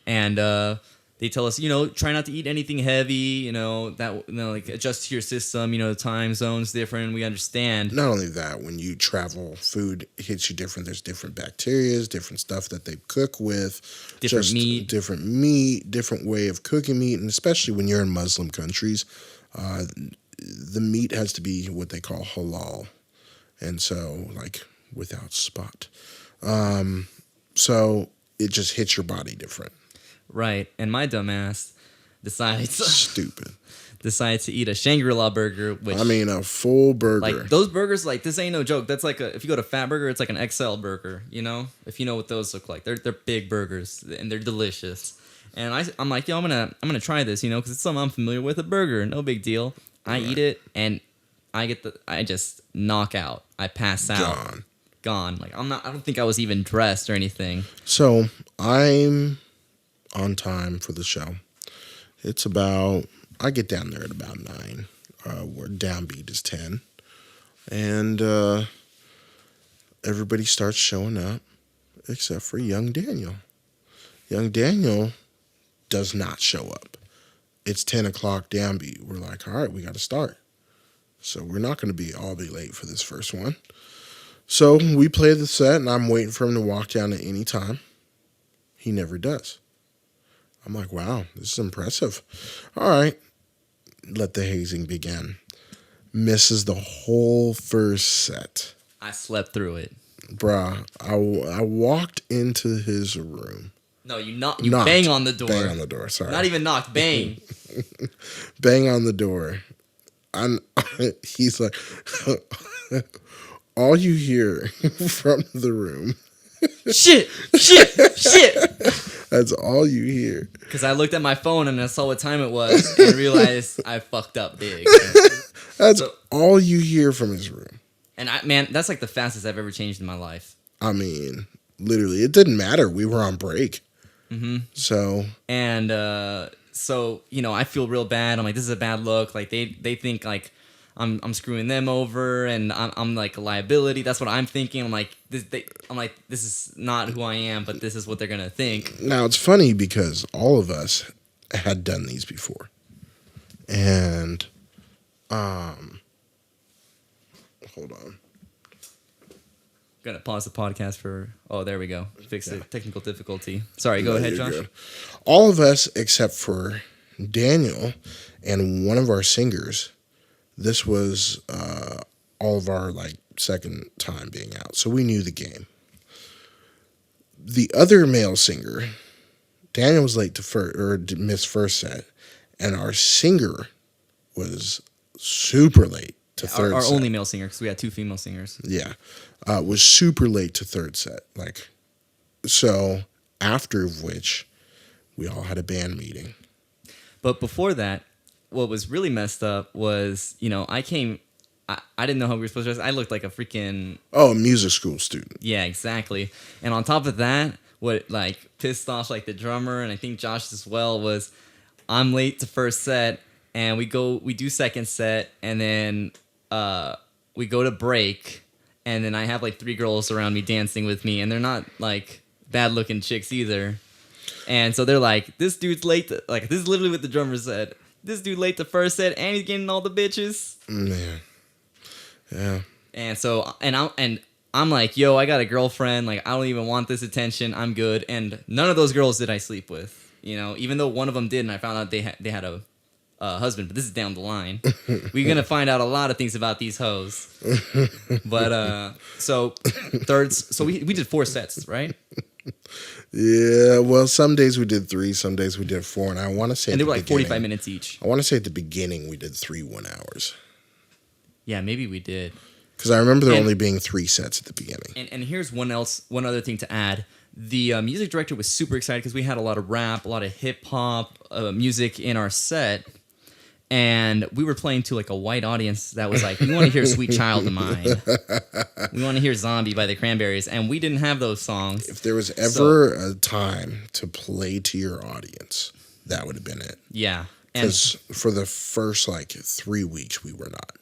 [SPEAKER 1] and they tell us, you know, try not to eat anything heavy, you know, that, you know, like adjust to your system, you know, the time zone's different. We understand.
[SPEAKER 3] Not only that, when you travel, food hits you different. There's different bacteria, different stuff that they cook with.
[SPEAKER 1] Different meat.
[SPEAKER 3] Different meat, different way of cooking meat. And especially when you're in Muslim countries, the meat has to be what they call halal. And so, like, without spot. So it just hits your body different.
[SPEAKER 1] Right. And my dumbass decides to eat a Shangri-La burger, which
[SPEAKER 3] I mean, a full burger.
[SPEAKER 1] like those burgers, like this ain't no joke. That's like if you go to Fat Burger, it's like an XL burger, you know? If you know what those look like. They're big burgers and they're delicious. And I'm like, yo, I'm gonna try this, you know, because it's something I'm familiar with, a burger, no big deal. I eat it and I just knock out. I pass out. Gone. Like I don't think I was even dressed or anything.
[SPEAKER 3] So I'm on time for the show. It's about, I get down there at about 9. Where downbeat is 10. And everybody starts showing up except for young Daniel. Young Daniel does not show up. It's 10 o'clock downbeat. We're like, all right, we got to start. So we're not going to be all be late for this first one. So we play the set, and I'm waiting for him to walk down at any time. He never does. I'm like, wow, this is impressive. All right, let the hazing begin. Misses the whole first set.
[SPEAKER 1] I slept through it.
[SPEAKER 3] Bruh, I walked into his room.
[SPEAKER 1] No, you knocked.
[SPEAKER 3] Knocked.
[SPEAKER 1] Bang on the door.
[SPEAKER 3] Bang on the door, sorry.
[SPEAKER 1] Not even knocked. Bang.
[SPEAKER 3] Bang on the door. He's like, all you hear from the room.
[SPEAKER 1] shit.
[SPEAKER 3] That's all you hear.
[SPEAKER 1] Because I looked at my phone and I saw what time it was and realized I fucked up big.
[SPEAKER 3] That's all you hear from his room.
[SPEAKER 1] And man, that's like the fastest I've ever changed in my life.
[SPEAKER 3] I mean, literally, it didn't matter. We were on break. Mm-hmm. So.
[SPEAKER 1] And so, I feel real bad. I'm like, this is a bad look. Like they think like I'm screwing them over and I'm like a liability. That's what I'm thinking. I'm like, this is not who I am, but this is what they're going to think.
[SPEAKER 3] Now, it's funny because all of us had done these before. And, hold on.
[SPEAKER 1] Gonna pause the podcast for. Oh, there we go. Fix the technical difficulty. Sorry, go ahead,
[SPEAKER 3] You're
[SPEAKER 1] Josh.
[SPEAKER 3] good. All of us except for Daniel and one of our singers. This was all of our second time being out, so we knew the game. The other male singer, Daniel was late to missed first set, and our singer was super late to third
[SPEAKER 1] Our
[SPEAKER 3] set.
[SPEAKER 1] only male singer, because we had two female singers.
[SPEAKER 3] Yeah. Was super late to third set. So after which we all had a band meeting.
[SPEAKER 1] But before that, what was really messed up was, I didn't know how we were supposed to dress. I looked like a freaking...
[SPEAKER 3] Oh, a music school student.
[SPEAKER 1] Yeah, exactly. And on top of that, what pissed off the drummer, and I think Josh as well, was I'm late to first set, and we do second set, and then we go to break, and then I have 3 girls around me dancing with me, and they're not bad looking chicks either. And so they're like, this dude's late to, this is literally what the drummer said. This dude late to first set and he's getting all the bitches.
[SPEAKER 3] Man. Yeah.
[SPEAKER 1] And so I'm like, yo, I got a girlfriend, I don't even want this attention. I'm good. And none of those girls did I sleep with. Even though one of them did, and I found out they had a husband, but this is down the line. We're gonna find out a lot of things about these hoes. But so we did 4 sets, right?
[SPEAKER 3] Yeah, well, some days we did 3, some days we did 4, and I want to say,
[SPEAKER 1] And they were 45 minutes each.
[SPEAKER 3] I want to say at the beginning we did 3 1 hours.
[SPEAKER 1] Yeah, maybe we did.
[SPEAKER 3] Because I remember there only being 3 sets at the beginning.
[SPEAKER 1] And here's one other thing to add. The music director was super excited because we had a lot of rap, a lot of hip hop music in our set. And we were playing to a white audience that was like, we want to hear Sweet Child of Mine. We want to hear Zombie by the Cranberries. And we didn't have those songs.
[SPEAKER 3] If there was ever a time to play to your audience, that would have been it.
[SPEAKER 1] Yeah.
[SPEAKER 3] Because for the first 3 weeks, we were not.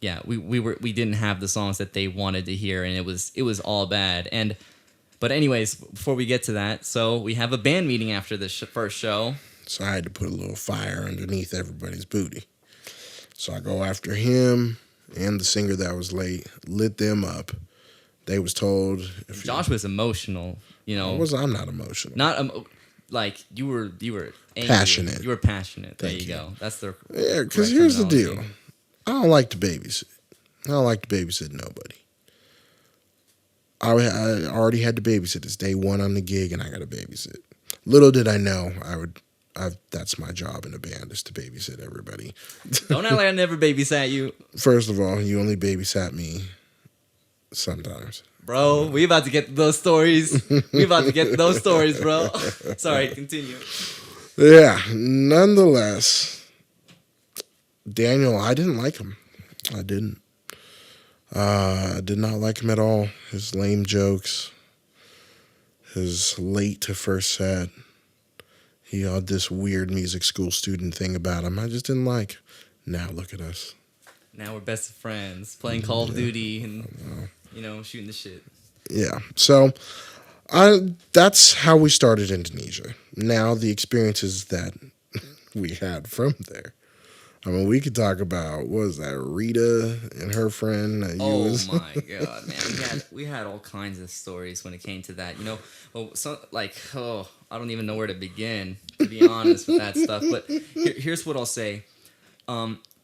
[SPEAKER 1] Yeah, we didn't have the songs that they wanted to hear, and it was all bad. But anyways, before we get to that, so we have a band meeting after the first show.
[SPEAKER 3] So I had to put a little fire underneath everybody's booty. So I go after him and the singer that was late, lit them up. They was told...
[SPEAKER 1] Josh was emotional,
[SPEAKER 3] I'm not emotional.
[SPEAKER 1] You were angry.
[SPEAKER 3] Passionate.
[SPEAKER 1] You were passionate. There
[SPEAKER 3] Thank
[SPEAKER 1] you go. That's the
[SPEAKER 3] Yeah, because
[SPEAKER 1] correct
[SPEAKER 3] here's the
[SPEAKER 1] terminology.
[SPEAKER 3] deal. I don't like to babysit. I don't like to babysit nobody. I already had to babysit. It's day 1 on the gig, and I got to babysit. Little did I know that's my job in a band, is to babysit everybody.
[SPEAKER 1] Don't act like I never babysat you.
[SPEAKER 3] First of all, you only babysat me sometimes.
[SPEAKER 1] Bro, we about to get to those stories. Bro. Sorry, continue.
[SPEAKER 3] Yeah, nonetheless, Daniel, I didn't like him. I didn't. I did not like him at all. His lame jokes, his late to first set. He had this weird music school student thing about him I just didn't like. Now look at us.
[SPEAKER 1] Now we're best of friends, playing Call of Duty and, shooting the shit.
[SPEAKER 3] Yeah. So That's how we started Indonesia. Now the experiences that we had from there. I mean, we could talk about what was that Rita and her friend. That
[SPEAKER 1] Oh
[SPEAKER 3] was,
[SPEAKER 1] my god, man! We had all kinds of stories when it came to that. Well, I don't even know where to begin, to be honest with that stuff. But here's what I'll say: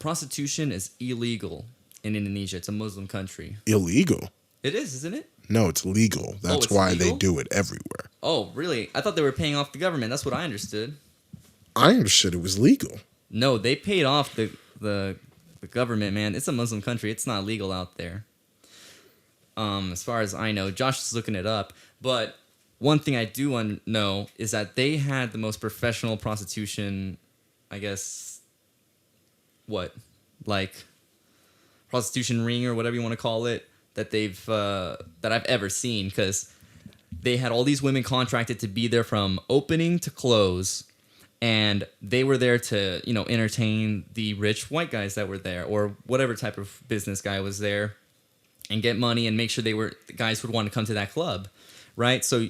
[SPEAKER 1] prostitution is illegal in Indonesia. It's a Muslim country.
[SPEAKER 3] illegal.
[SPEAKER 1] It is, isn't it?
[SPEAKER 3] No, it's legal. That's
[SPEAKER 1] it's
[SPEAKER 3] why they
[SPEAKER 1] legal?
[SPEAKER 3] do it everywhere.
[SPEAKER 1] Oh, really? I thought they were paying off the government. That's what I understood.
[SPEAKER 3] I understood it was legal.
[SPEAKER 1] No, they paid off the government, man. It's a Muslim country. It's not legal out there. As far as I know, Josh is looking it up. But one thing I do know is that they had the most professional prostitution, I guess, like prostitution ring or whatever you want to call it, that I've ever seen, because they had all these women contracted to be there from opening to close. And they were there to, entertain the rich white guys that were there, or whatever type of business guy was there, and get money and make sure the guys would want to come to that club, right? So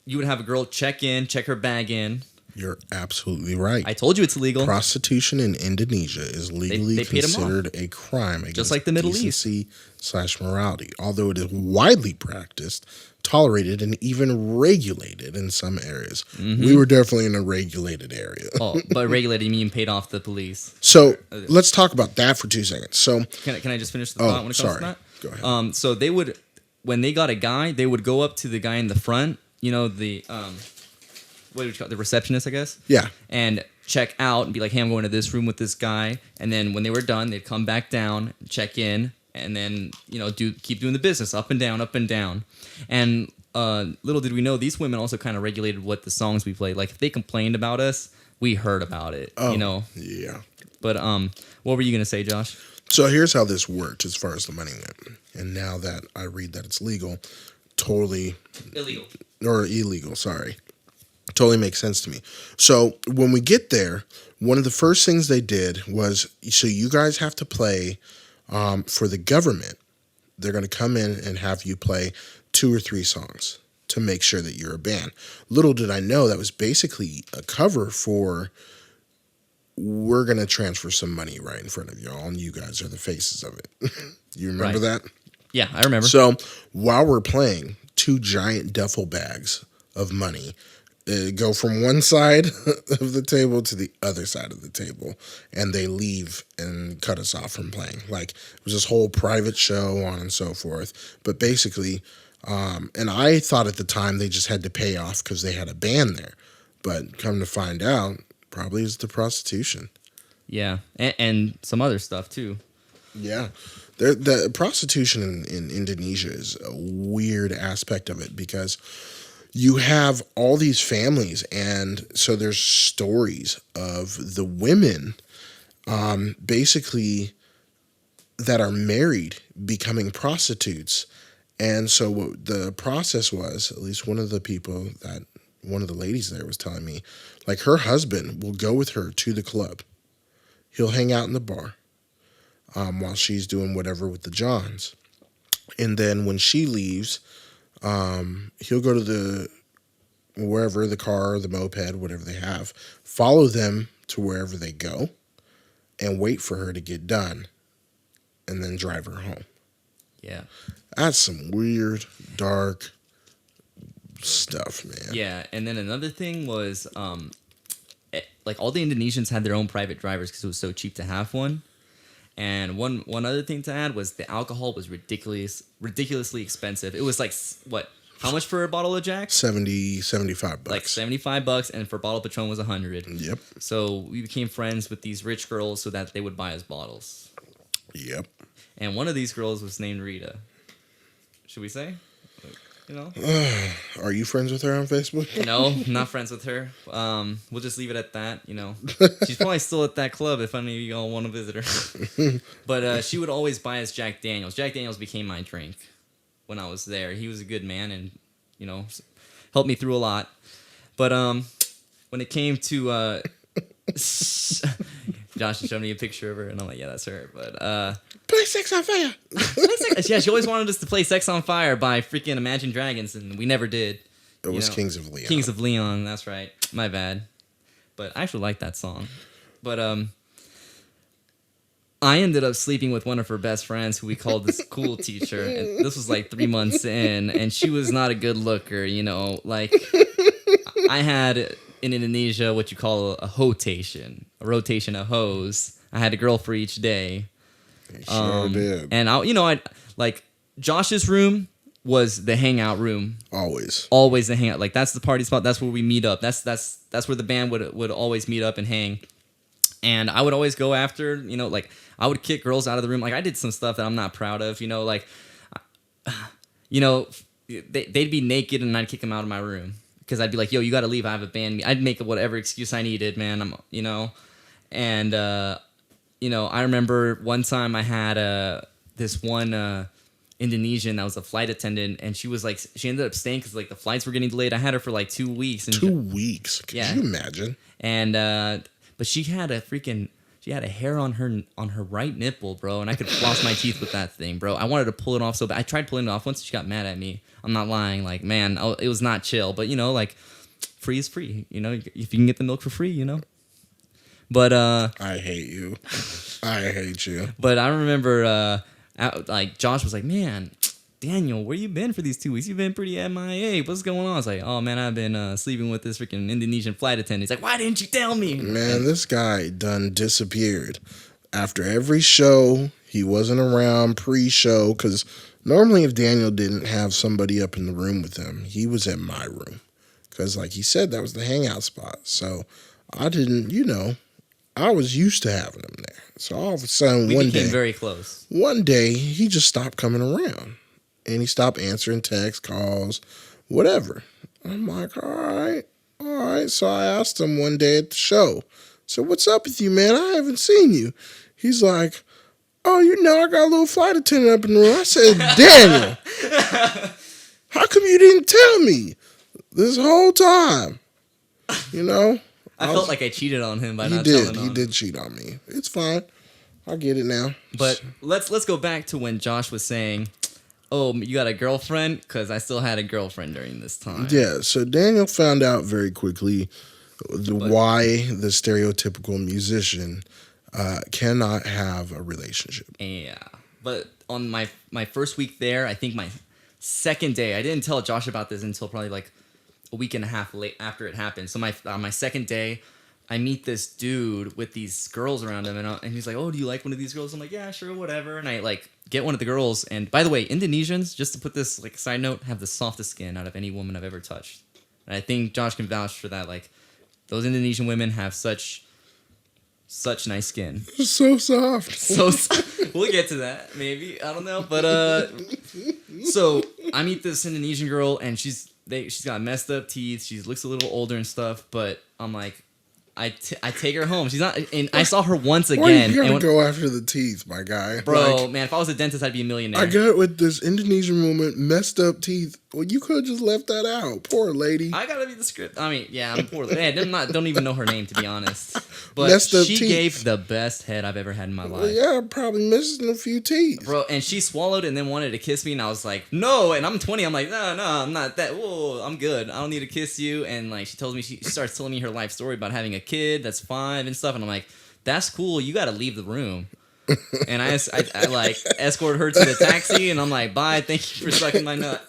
[SPEAKER 1] you would have a girl check her bag in.
[SPEAKER 3] You're absolutely right.
[SPEAKER 1] I told you it's illegal.
[SPEAKER 3] Prostitution in Indonesia is legally
[SPEAKER 1] they paid 'em off.
[SPEAKER 3] considered a crime against
[SPEAKER 1] Like the Middle East.
[SPEAKER 3] decency/morality, although it is widely practiced, tolerated, and even regulated in some areas.
[SPEAKER 1] Mm-hmm.
[SPEAKER 3] We were definitely in a regulated area.
[SPEAKER 1] Oh, but regulated, you mean paid off the police.
[SPEAKER 3] So let's talk about that for 2 seconds. So,
[SPEAKER 1] Can I just finish the thought when it comes to that?
[SPEAKER 3] Go ahead.
[SPEAKER 1] So they would, when they got a guy, they would go up to the guy in the front, what do you call it? The receptionist, I guess?
[SPEAKER 3] Yeah.
[SPEAKER 1] And check out and be like, hey, I'm going to this room with this guy. And then when they were done, they'd come back down, check in, and then, keep doing the business up and down, up and down. And little did we know, these women also kind of regulated what the songs we played. Like, if they complained about us, we heard about it,
[SPEAKER 3] Yeah.
[SPEAKER 1] But what were you going to say, Josh?
[SPEAKER 3] So here's how this worked as far as the money went. And now that I read that it's legal, totally illegal, sorry. Totally makes sense to me. So when we get there, one of the first things they did was, so you guys have to play for the government. They're going to come in and have you play 2 or 3 songs to make sure that you're a band. Little did I know that was basically a cover for, we're going to transfer some money right in front of y'all, and you guys are the faces of it. You remember that?
[SPEAKER 1] Yeah, I remember.
[SPEAKER 3] So while we're playing, 2 giant duffel bags of money go from one side of the table to the other side of the table, and they leave and cut us off from playing. Like, it was this whole private show, on and so forth. But basically, and I thought at the time they just had to pay off because they had a band there. But come to find out, probably it's the prostitution.
[SPEAKER 1] Yeah, and some other stuff too.
[SPEAKER 3] Yeah. The prostitution in Indonesia is a weird aspect of it, because you have all these families, and so there's stories of the women basically that are married becoming prostitutes. And so what the process was, at least one of the ladies there was telling me, like, her husband will go with her to the club. He'll hang out in the bar while she's doing whatever with the Johns. And then when she leaves, he'll go to wherever, the car, the moped, whatever they have, follow them to wherever they go, and wait for her to get done, and then drive her home.
[SPEAKER 1] Yeah.
[SPEAKER 3] That's some weird, dark stuff, man.
[SPEAKER 1] Yeah, and then another thing was, like, all the Indonesians had their own private drivers because it was so cheap to have one. And one other thing to add was the alcohol was ridiculously expensive. It was like, what? How much for a bottle of Jack?
[SPEAKER 3] $75.
[SPEAKER 1] Like $75, and for a bottle of Patron was $100.
[SPEAKER 3] Yep.
[SPEAKER 1] So we became friends with these rich girls so that they would buy us bottles.
[SPEAKER 3] Yep.
[SPEAKER 1] And one of these girls was named Rita. Should we say?
[SPEAKER 3] Are you friends with her on Facebook?
[SPEAKER 1] No, I'm not friends with her. We'll just leave it at that. She's probably still at that club if any of you all want to visit her. But she would always buy us Jack Daniels. Jack Daniels became my drink when I was there. He was a good man and helped me through a lot. But when it came to Josh showed me a picture of her, and I'm like, yeah, that's her. But
[SPEAKER 3] Play Sex on Fire.
[SPEAKER 1] yeah, she always wanted us to play Sex on Fire by freaking Imagine Dragons, and we never did.
[SPEAKER 3] It was Kings of Leon.
[SPEAKER 1] Kings of Leon, that's right. My bad. But I actually like that song. But I ended up sleeping with one of her best friends who we called the school teacher. And this was like 3 months in, and she was not a good looker, Like, I had in Indonesia what you call a rotation of hoes. I had a girl for each day.
[SPEAKER 3] You sure did.
[SPEAKER 1] And I like Josh's room was the hangout room.
[SPEAKER 3] Always
[SPEAKER 1] the hangout. Like, that's the party spot. That's where we meet up. That's where the band would always meet up and hang. And I would always go after, like, I would kick girls out of the room. Like, I did some stuff that I'm not proud of, like, they'd be naked and I'd kick them out of my room. Because I'd be like, yo, you got to leave. I have a band. I'd make whatever excuse I needed, man. And, I remember one time I had this one Indonesian that was a flight attendant, and she ended up staying because, like, the flights were getting delayed. I had her for like 2 weeks. And
[SPEAKER 3] 2 weeks? Could you imagine?
[SPEAKER 1] And, but she had a hair on her right nipple, bro, and I could floss my teeth with that thing, bro. I wanted to pull it off so bad. I tried pulling it off once. She got mad at me. I'm not lying. Like, man, it was not chill. But, like, free is free. If you can get the milk for free, But
[SPEAKER 3] I hate you. I hate you.
[SPEAKER 1] But I remember, like, Josh was like, man, Daniel, where you been for these 2 weeks? You've been pretty MIA. What's going on? I was like, oh, man, I've been sleeping with this freaking Indonesian flight attendant. He's like, why didn't you tell me?
[SPEAKER 3] Man, this guy done disappeared. After every show, he wasn't around pre-show, because normally if Daniel didn't have somebody up in the room with him, he was in my room. Because, like he said, that was the hangout spot. So I didn't, I was used to having him there. So all of a sudden,
[SPEAKER 1] we became very close.
[SPEAKER 3] One day, he just stopped coming around. And he stopped answering texts, calls, whatever. I'm like, all right. So I asked him one day at the show. So what's up with you, man? I haven't seen you. He's like, oh, I got a little flight attendant up in the room. I said, Daniel, how come you didn't tell me this whole time?
[SPEAKER 1] I felt like I cheated on him by not telling him.
[SPEAKER 3] He did cheat on me. It's fine. I get it now.
[SPEAKER 1] But let's go back to when Josh was saying, oh, you got a girlfriend? Because I still had a girlfriend during this time.
[SPEAKER 3] Yeah, so Daniel found out very quickly why the stereotypical musician cannot have a relationship.
[SPEAKER 1] Yeah. But on my first week there, I think my second day, I didn't tell Josh about this until probably like a week and a half late after it happened. So my second day, I meet this dude with these girls around him, and he's like, oh, do you like one of these girls? I'm like, yeah, sure, whatever. And I like get one of the girls. And by the way, Indonesians, just to put this like side note, have the softest skin out of any woman I've ever touched. And I think Josh can vouch for that. Like, those Indonesian women have such nice skin.
[SPEAKER 3] So soft.
[SPEAKER 1] We'll get to that, maybe. I don't know. But so I meet this Indonesian girl, and she's got messed up teeth. She looks a little older and stuff, but I'm like, I take her home. She's not, and I saw her once again.
[SPEAKER 3] Why you gotta go after the teeth, my guy?
[SPEAKER 1] Bro, man, if I was a dentist, I'd be a millionaire.
[SPEAKER 3] I got with this Indonesian woman, messed up teeth. Well, you could have just left that out. Poor lady.
[SPEAKER 1] I gotta be the script. I mean, yeah, I'm poor. Don't even know her name, to be honest. But she gave the best head I've ever had in my life.
[SPEAKER 3] Well, yeah, probably missing a few teeth.
[SPEAKER 1] Bro, and she swallowed and then wanted to kiss me, and I was like, no. And I'm 20. I'm like, no, I'm not that. Whoa, I'm good. I don't need to kiss you. And like, she starts telling me her life story about having a kid that's 5 and stuff. And I'm like, that's cool. You got to leave the room. And I like escorted her to the taxi, and I'm like, bye. Thank you for sucking my nut.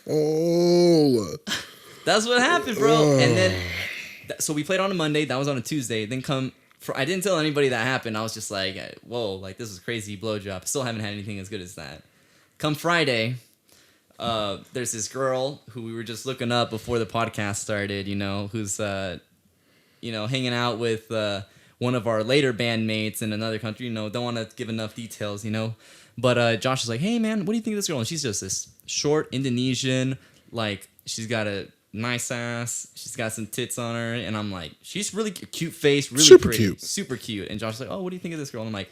[SPEAKER 3] Oh,
[SPEAKER 1] that's what happened, bro. And then, so we played on a Monday. That was on a Tuesday. Then I didn't tell anybody that happened. I was just like, whoa, like this is crazy blowjob. Still haven't had anything as good as that. Come Friday, there's this girl who we were just looking up before the podcast started, who's, hanging out with one of our later bandmates in another country. Don't want to give enough details, But Josh is like, hey, man, what do you think of this girl? And she's just this short Indonesian, like, she's got a nice ass. She's got some tits on her. And I'm like, she's really cute face, really
[SPEAKER 3] super
[SPEAKER 1] pretty.
[SPEAKER 3] Cute.
[SPEAKER 1] Super cute. And Josh is like, oh, what do you think of this girl? And I'm like,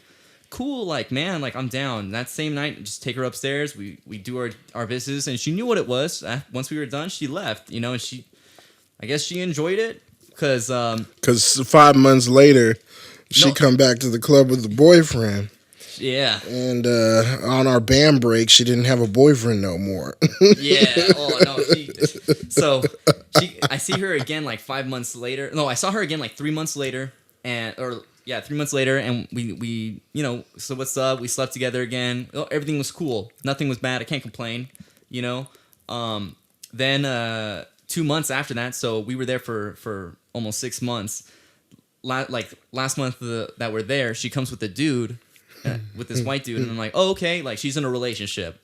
[SPEAKER 1] cool, like, man, like, I'm down. That same night, just take her upstairs. We do our business. And she knew what it was. Once we were done, she left, and I guess she enjoyed it. Because
[SPEAKER 3] 5 months later, she come back to the club with the boyfriend.
[SPEAKER 1] Yeah.
[SPEAKER 3] And on our band break, she didn't have a boyfriend no more.
[SPEAKER 1] Yeah. Oh no. So I see her again like 5 months later. No, I saw her again like 3 months later, 3 months later, and we so what's up? We slept together again. Oh, everything was cool. Nothing was bad. I can't complain. You know. Then 2 months after that, so we were there for almost 6 months. Last month that we're there, she comes with a dude. With this white dude, and I'm like, oh, okay, like she's in a relationship,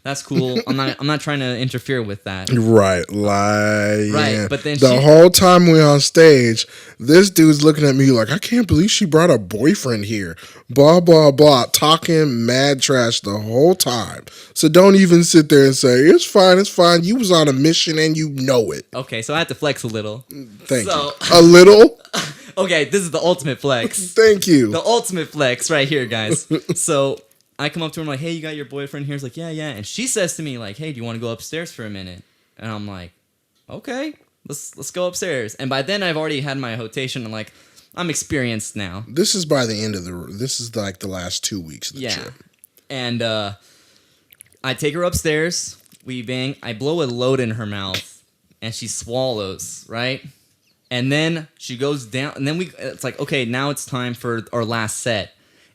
[SPEAKER 1] that's cool. I'm not trying to interfere with that.
[SPEAKER 3] Right,
[SPEAKER 1] Right, but then
[SPEAKER 3] the whole time we're on stage, this dude's looking at me like, I can't believe she brought a boyfriend here. Blah blah blah, talking mad trash the whole time. So don't even sit there and say it's fine. You was on a mission and you know it.
[SPEAKER 1] Okay, so I had to flex a little.
[SPEAKER 3] Thank you. A little.
[SPEAKER 1] Okay, this is the ultimate flex.
[SPEAKER 3] Thank you.
[SPEAKER 1] The ultimate flex right here, guys. So I come up to her, I'm like, hey, you got your boyfriend here? He's like, yeah. And she says to me, like, hey, do you want to go upstairs for a minute? And I'm like, okay, let's go upstairs. And by then I've already had my rotation, and like, I'm experienced now.
[SPEAKER 3] This is by the end of this is like the last 2 weeks of the trip.
[SPEAKER 1] And I take her upstairs, we bang, I blow a load in her mouth, and she swallows, right? And then she goes down, and then it's like, okay, now it's time for our last set.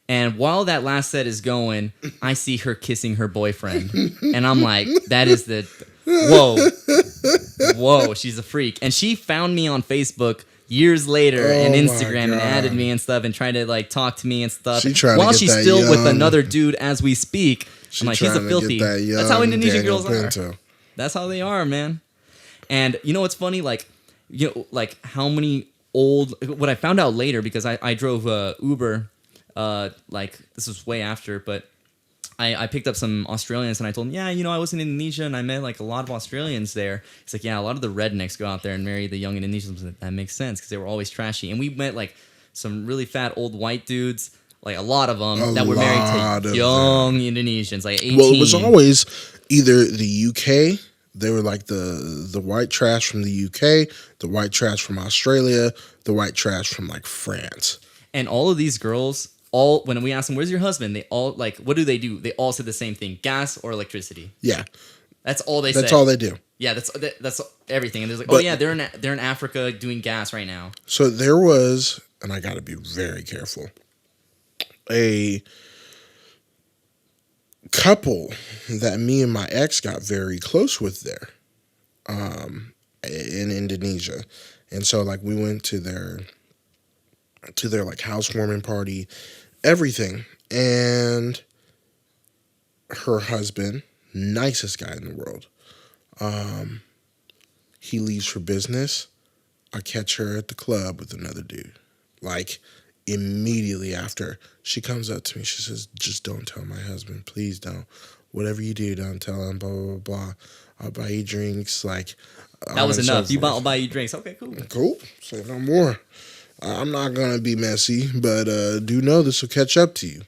[SPEAKER 1] And while that last set is going, I see her kissing her boyfriend. And I'm like, that is whoa, she's a freak. And she found me on Facebook years later and Instagram and added me and stuff and tried to like talk to me and stuff. While she's still with another dude as we speak. I'm like, he's a filthy. That's how Indonesian girls are. That's how they are, man. And you know what's funny? Like how many what I found out later, because I drove Uber, this was way after, but I picked up some Australians and I told them, I was in Indonesia and I met like a lot of Australians there. It's like, a lot of the rednecks go out there and marry the young Indonesians. That makes sense because they were always trashy. And we met like some really fat old white dudes, like a lot of them that were married to young Indonesians, like 18.
[SPEAKER 3] Well, it was always either the UK. They were like the white trash from the UK, the white trash from Australia, the white trash from like France.
[SPEAKER 1] And all of these girls, when we asked them, where's your husband? They all like, what do? They all said the same thing: gas or electricity.
[SPEAKER 3] Yeah,
[SPEAKER 1] that's all they say.
[SPEAKER 3] That's all they do.
[SPEAKER 1] Yeah, that's everything. And there's like, they're in Africa doing gas right now.
[SPEAKER 3] So there was, and I got to be very careful, a couple that me and my ex got very close with there in Indonesia. And so like we went to their like housewarming party, everything. And her husband, nicest guy in the world, he leaves for business. I catch her at the club with another dude. Like immediately after, she comes up to me. She says, just don't tell my husband. Please don't. Whatever you do, don't tell him, blah, blah, blah, blah. I'll buy you drinks. Like,
[SPEAKER 1] that was enough. I'll buy you drinks. Okay, cool.
[SPEAKER 3] Cool. Say no more. I'm not going to be messy, but do know this will catch up to you.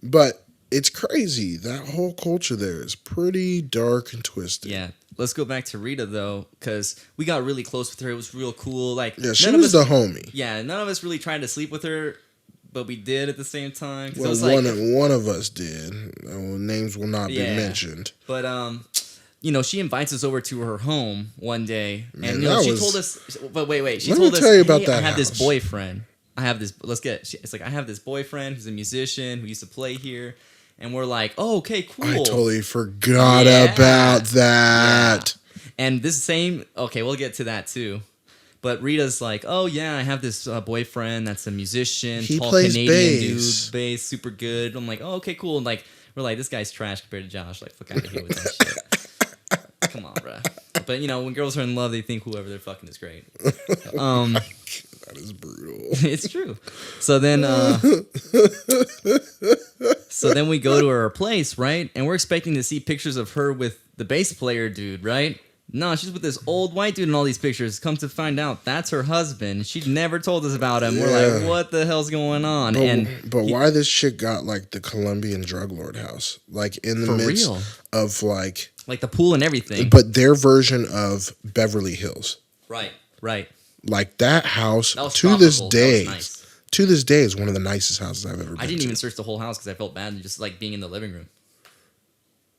[SPEAKER 3] But it's crazy. That whole culture there is pretty dark and twisted.
[SPEAKER 1] Yeah. Let's go back to Rita, though, because we got really close with her. It was real cool. Like,
[SPEAKER 3] yeah, she was the homie.
[SPEAKER 1] Yeah, none of us really tried to sleep with her, but we did at the same time.
[SPEAKER 3] Well, one of us did. Names will not be mentioned.
[SPEAKER 1] But, she invites us over to her home one day. And, she told us, but wait. She told us, I have this boyfriend. I have this boyfriend who's a musician who used to play here. And we're like, oh, okay, cool.
[SPEAKER 3] I totally forgot about that.
[SPEAKER 1] Yeah. And we'll get to that too. But Rita's like, oh, yeah, I have this boyfriend that's a musician.
[SPEAKER 3] He
[SPEAKER 1] tall
[SPEAKER 3] plays
[SPEAKER 1] Canadian
[SPEAKER 3] bass.
[SPEAKER 1] Dude, bass, super good. I'm like, oh, okay, cool. And like, we're like, this guy's trash compared to Josh. Like, fuck out of here with that shit. Come on, bro. But, when girls are in love, they think whoever they're fucking is great.
[SPEAKER 3] That is brutal.
[SPEAKER 1] It's true. So then we go to her place, right? And we're expecting to see pictures of her with the bass player dude, right? No, she's with this old white dude in all these pictures. Come to find out, that's her husband. She'd never told us about him. Yeah. We're like, what the hell's going on?
[SPEAKER 3] But why this shit got like the Colombian drug lord house? Like in the midst of like
[SPEAKER 1] the pool and everything.
[SPEAKER 3] But their version of Beverly Hills.
[SPEAKER 1] Right.
[SPEAKER 3] Like that house to this day, To this day, is one of the nicest houses I've ever been
[SPEAKER 1] I didn't
[SPEAKER 3] to.
[SPEAKER 1] even search the whole house because I felt bad just like being in the living room.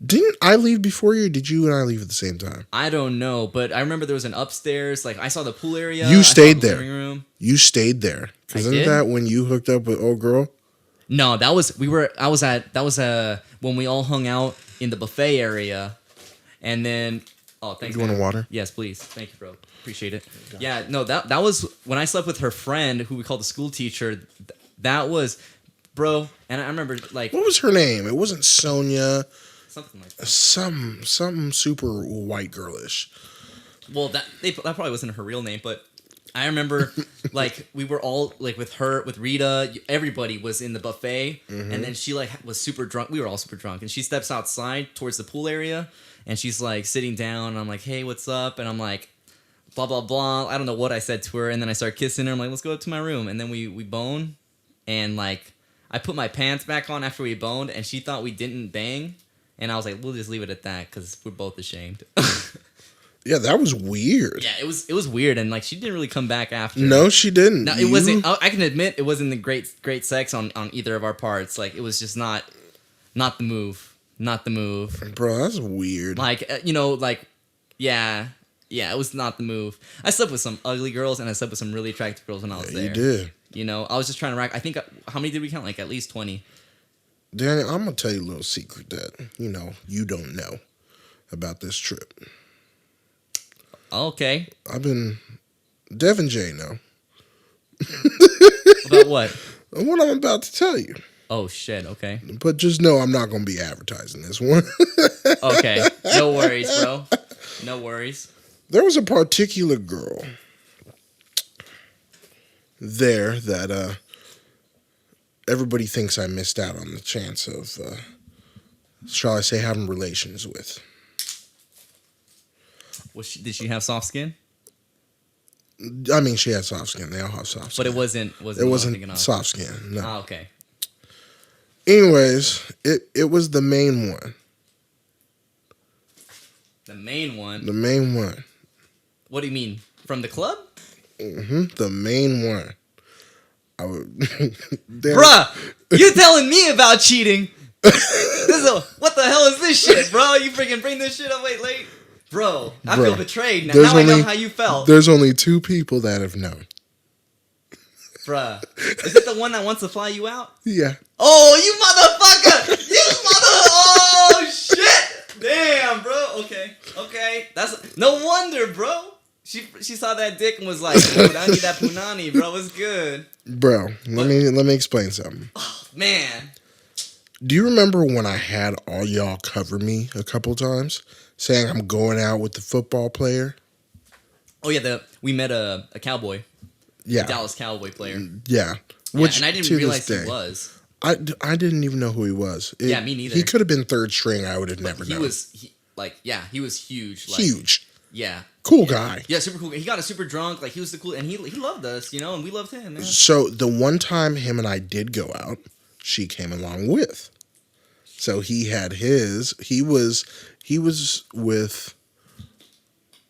[SPEAKER 3] Didn't I leave before you? Or did you and I leave at the same time?
[SPEAKER 1] I don't know, but I remember there was an upstairs. Like I saw the pool area.
[SPEAKER 3] You
[SPEAKER 1] I saw
[SPEAKER 3] stayed
[SPEAKER 1] the
[SPEAKER 3] there.
[SPEAKER 1] Living room.
[SPEAKER 3] You stayed there. Because
[SPEAKER 1] I
[SPEAKER 3] isn't
[SPEAKER 1] did?
[SPEAKER 3] that when you hooked up with old girl?
[SPEAKER 1] No, that was when we all hung out in the buffet area, and then thanks.
[SPEAKER 3] You want
[SPEAKER 1] man.
[SPEAKER 3] a water?
[SPEAKER 1] Yes, please. Thank you, bro. Appreciate it. Yeah, no, that was when I slept with her friend, who we called the school teacher. That was, bro, and I remember like
[SPEAKER 3] What was her name? It wasn't Sonia.
[SPEAKER 1] something like that.
[SPEAKER 3] Something super white girlish.
[SPEAKER 1] Well, that probably wasn't her real name, but I remember like we were all like with her, with Rita, everybody was in the buffet, and then she like was super drunk. We were all super drunk, and she steps outside towards the pool area, and she's like sitting down, and I'm like, hey, what's up? And I'm like, blah blah blah. I don't know what I said to her, and then I start kissing her. I'm like, let's go up to my room, and then we bone, and like I put my pants back on after we boned, and she thought we didn't bang, and I was like, we'll just leave it at that because we're both ashamed.
[SPEAKER 3] Yeah, that was weird.
[SPEAKER 1] Yeah, it was weird, and like she didn't really come back after.
[SPEAKER 3] No, she didn't.
[SPEAKER 1] No, it wasn't. I can admit it wasn't the great sex on either of our parts. Like it was just not the move, not the move.
[SPEAKER 3] Bro, that's weird.
[SPEAKER 1] Like yeah, it was not the move. I slept with some ugly girls, and I slept with some really attractive girls when I was there.
[SPEAKER 3] You did.
[SPEAKER 1] You know, I was just trying to rack. I think how many did we count? Like at least 20.
[SPEAKER 3] Daniel, I'm gonna tell you a little secret that you don't know about this trip.
[SPEAKER 1] Okay.
[SPEAKER 3] Devin J know.
[SPEAKER 1] About what?
[SPEAKER 3] What I'm about to tell you.
[SPEAKER 1] Oh shit. Okay.
[SPEAKER 3] But just know I'm not gonna be advertising this one.
[SPEAKER 1] Okay. No worries, bro. No worries.
[SPEAKER 3] There was a particular girl there that everybody thinks I missed out on the chance of, shall I say, having relations with.
[SPEAKER 1] Did she have soft skin?
[SPEAKER 3] I mean, she had soft skin. They all have soft skin.
[SPEAKER 1] But it wasn't.
[SPEAKER 3] It
[SPEAKER 1] what I'm
[SPEAKER 3] wasn't
[SPEAKER 1] thinking of.
[SPEAKER 3] soft skin. No.
[SPEAKER 1] Ah, okay.
[SPEAKER 3] Anyways, it was the main one.
[SPEAKER 1] The main one.
[SPEAKER 3] The main one.
[SPEAKER 1] What do you mean? From the club?
[SPEAKER 3] The main one. I would.
[SPEAKER 1] Bruh, you telling me about cheating? What the hell is this shit, bro? You freaking bring this shit up late? Bro, I feel betrayed now. Now I know how you felt.
[SPEAKER 3] There's only 2 people that have known.
[SPEAKER 1] Bruh. Is it the one that wants to fly you out?
[SPEAKER 3] Yeah.
[SPEAKER 1] Oh, you motherfucker! Oh, shit! Damn, bro. Okay. That's no wonder, bro. She saw that dick and was like, dude, I need that punani, bro. It's good.
[SPEAKER 3] Bro, let me explain something.
[SPEAKER 1] Man.
[SPEAKER 3] Do you remember when I had all y'all cover me a couple times, saying I'm going out with the football player?
[SPEAKER 1] Oh yeah, we met a cowboy.
[SPEAKER 3] Yeah.
[SPEAKER 1] A Dallas Cowboy player.
[SPEAKER 3] Yeah.
[SPEAKER 1] Which, and I didn't realize he was.
[SPEAKER 3] I didn't even know who he was.
[SPEAKER 1] Yeah, me neither.
[SPEAKER 3] He could have been third string. I would have never known.
[SPEAKER 1] He was huge. Like,
[SPEAKER 3] huge.
[SPEAKER 1] Yeah.
[SPEAKER 3] Cool guy.
[SPEAKER 1] Yeah, super cool. He got us super drunk. Like, he was the cool, and he loved us, and we loved him, man.
[SPEAKER 3] So the one time him and I did go out, she came along with. So he had his. He was with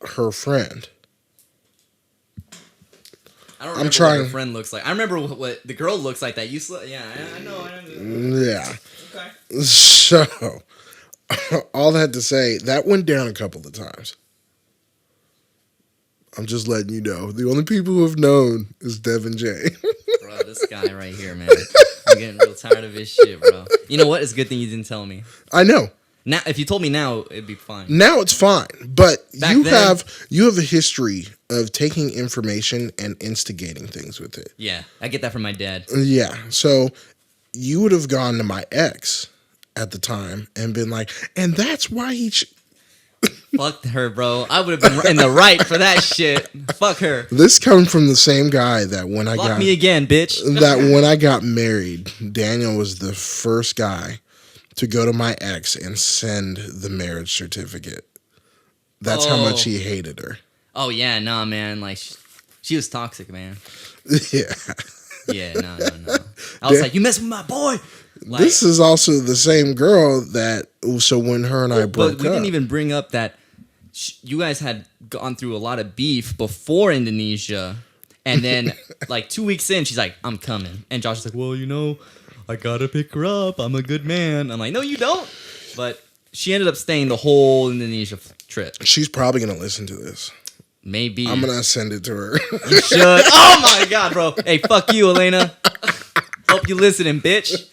[SPEAKER 3] her friend.
[SPEAKER 1] I don't remember what her friend looks like. I remember what the girl looks like that you yeah, I know.
[SPEAKER 3] Yeah.
[SPEAKER 1] Okay.
[SPEAKER 3] So, all that to say, that went down a couple of times. I'm just letting you know. The only people who have known is Devin J.
[SPEAKER 1] Bro, this guy right here, man. I'm getting real tired of his shit, bro. You know what? It's a good thing you didn't tell me.
[SPEAKER 3] I know.
[SPEAKER 1] Now, if you told me now, it'd be fine.
[SPEAKER 3] Now it's fine, but
[SPEAKER 1] Back
[SPEAKER 3] you
[SPEAKER 1] then-
[SPEAKER 3] have a history of taking information and instigating things with it.
[SPEAKER 1] Yeah, I get that from my dad.
[SPEAKER 3] Yeah, so you would have gone to my ex at the time and been like, and that's why he.
[SPEAKER 1] Fuck her, bro. I would have been in the right for that shit. Fuck her.
[SPEAKER 3] This comes from the same guy that when I
[SPEAKER 1] Fuck
[SPEAKER 3] got
[SPEAKER 1] me again, bitch.
[SPEAKER 3] that when I got married, Daniel was the first guy to go to my ex and send the marriage certificate. That's how much he hated her.
[SPEAKER 1] Oh yeah, nah, man. Like she was toxic, man.
[SPEAKER 3] Yeah.
[SPEAKER 1] Yeah, no. I was like, you messing with my boy. Like,
[SPEAKER 3] This is also the same girl that. So when her and I broke
[SPEAKER 1] but we
[SPEAKER 3] up,
[SPEAKER 1] didn't even bring up that you guys had gone through a lot of beef before Indonesia, And then like 2 weeks in, she's like, I'm coming. And Josh is like, well, I gotta pick her up. I'm a good man. I'm like, no, you don't. But she ended up staying the whole Indonesia trip.
[SPEAKER 3] She's probably gonna listen to this.
[SPEAKER 1] Maybe.
[SPEAKER 3] I'm gonna send it to her.
[SPEAKER 1] You should. Oh my god, bro. Hey, fuck you, Elena. Hope you listening, bitch.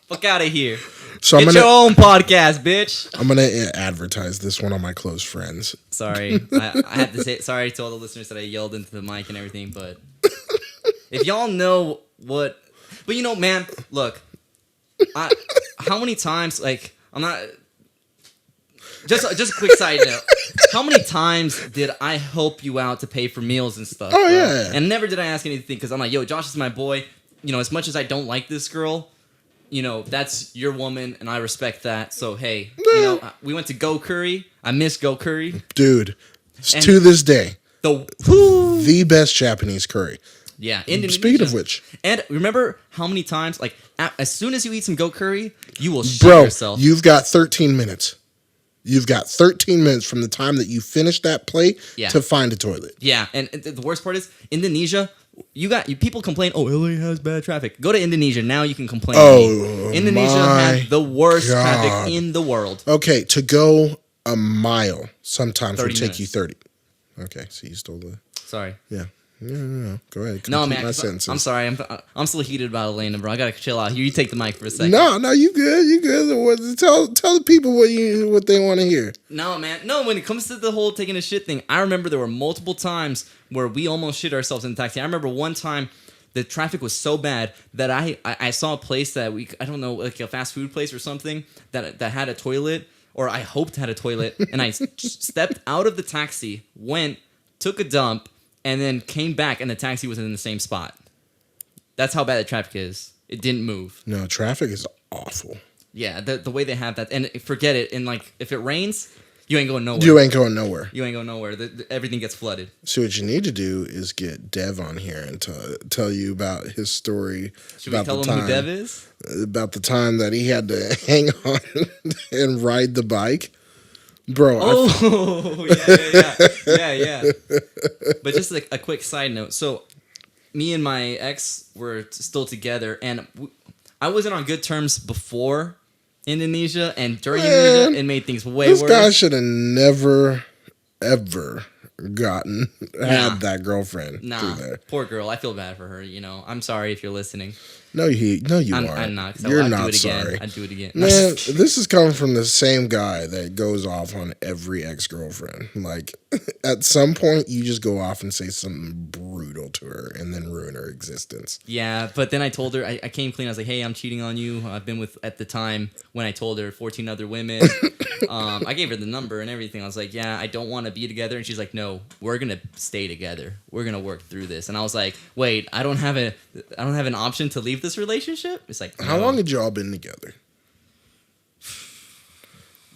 [SPEAKER 1] Fuck out of here.
[SPEAKER 3] So
[SPEAKER 1] Get your own podcast, bitch.
[SPEAKER 3] I'm gonna advertise this one on my close friends.
[SPEAKER 1] Sorry. I had to say sorry to all the listeners that I yelled into the mic and everything, but if y'all know what... But man, look. How many times, like, I'm not... Just a quick side note. How many times did I help you out to pay for meals and stuff?
[SPEAKER 3] Oh,
[SPEAKER 1] bro?
[SPEAKER 3] yeah.
[SPEAKER 1] And never did I ask anything because I'm like, yo, Josh is my boy. As much as I don't like this girl, that's your woman and I respect that. So, hey, we went to Go Curry. I miss Go Curry.
[SPEAKER 3] Dude,
[SPEAKER 1] And
[SPEAKER 3] to this day,
[SPEAKER 1] The
[SPEAKER 3] the best Japanese curry.
[SPEAKER 1] Yeah, Indonesia.
[SPEAKER 3] Speaking of which.
[SPEAKER 1] And remember how many times, like, as soon as you eat some goat curry, you will shit
[SPEAKER 3] Bro,
[SPEAKER 1] yourself.
[SPEAKER 3] you've got 13 minutes. You've got 13 minutes from the time that you finish that plate to find a toilet.
[SPEAKER 1] Yeah, and the worst part is, Indonesia, people complain, oh, LA has bad traffic. Go to Indonesia, now you can complain.
[SPEAKER 3] Oh,
[SPEAKER 1] Indonesia
[SPEAKER 3] my
[SPEAKER 1] has the worst
[SPEAKER 3] God.
[SPEAKER 1] traffic in the world.
[SPEAKER 3] Okay, to go a mile sometimes would
[SPEAKER 1] 30
[SPEAKER 3] take you
[SPEAKER 1] minutes.
[SPEAKER 3] 30. Okay, so you stole the...
[SPEAKER 1] Sorry.
[SPEAKER 3] Yeah. No. Go ahead.
[SPEAKER 1] No,
[SPEAKER 3] Complete
[SPEAKER 1] man,
[SPEAKER 3] my
[SPEAKER 1] 'cause
[SPEAKER 3] sentences.
[SPEAKER 1] I'm sorry. I'm still heated about Elena, bro. I gotta chill out. You take the mic for a second.
[SPEAKER 3] No, you good. You good. Tell the people what they want to hear.
[SPEAKER 1] No, man. No, when it comes to the whole taking a shit thing, I remember there were multiple times where we almost shit ourselves in the taxi. I remember one time the traffic was so bad that I saw a place that I don't know, like a fast food place or something that had a toilet, or I hoped had a toilet, and I stepped out of the taxi, took a dump, and then came back, and the taxi was in the same spot. That's how bad the traffic is. It didn't move.
[SPEAKER 3] No, traffic is awful.
[SPEAKER 1] Yeah, the way they have that, and forget it. And like, if it rains, you ain't going nowhere.
[SPEAKER 3] You ain't going nowhere.
[SPEAKER 1] You ain't going nowhere. Everything gets flooded.
[SPEAKER 3] So what you need to do is get Dev on here and tell you about his story.
[SPEAKER 1] Should we tell him who Dev is?
[SPEAKER 3] About the time that he had to hang on and ride the bike. Bro.
[SPEAKER 1] Oh, yeah. But just like a quick side note. So, me and my ex were still together, and I wasn't on good terms before Indonesia, and during Indonesia, it made things way
[SPEAKER 3] this
[SPEAKER 1] worse.
[SPEAKER 3] This guy should have never, ever had that girlfriend through there.
[SPEAKER 1] Poor girl. I feel bad for her. I'm sorry if you're listening.
[SPEAKER 3] No, you aren't.
[SPEAKER 1] I'm not.
[SPEAKER 3] You're
[SPEAKER 1] I'd
[SPEAKER 3] not
[SPEAKER 1] do it again.
[SPEAKER 3] sorry.
[SPEAKER 1] I'd do it again.
[SPEAKER 3] Man, this is coming from the same guy that goes off on every ex-girlfriend. Like, at some point, you just go off and say something brutal to her and then ruin her existence.
[SPEAKER 1] Yeah, but then I told her, I came clean. I was like, hey, I'm cheating on you. I've been with, at the time, when I told her, 14 other women. I gave her the number and everything. I was like, yeah, I don't want to be together. And she's like, no, we're going to stay together. We're going to work through this. And I was like, wait, I don't have an option to leave this relationship? It's like, no.
[SPEAKER 3] How long had y'all been together?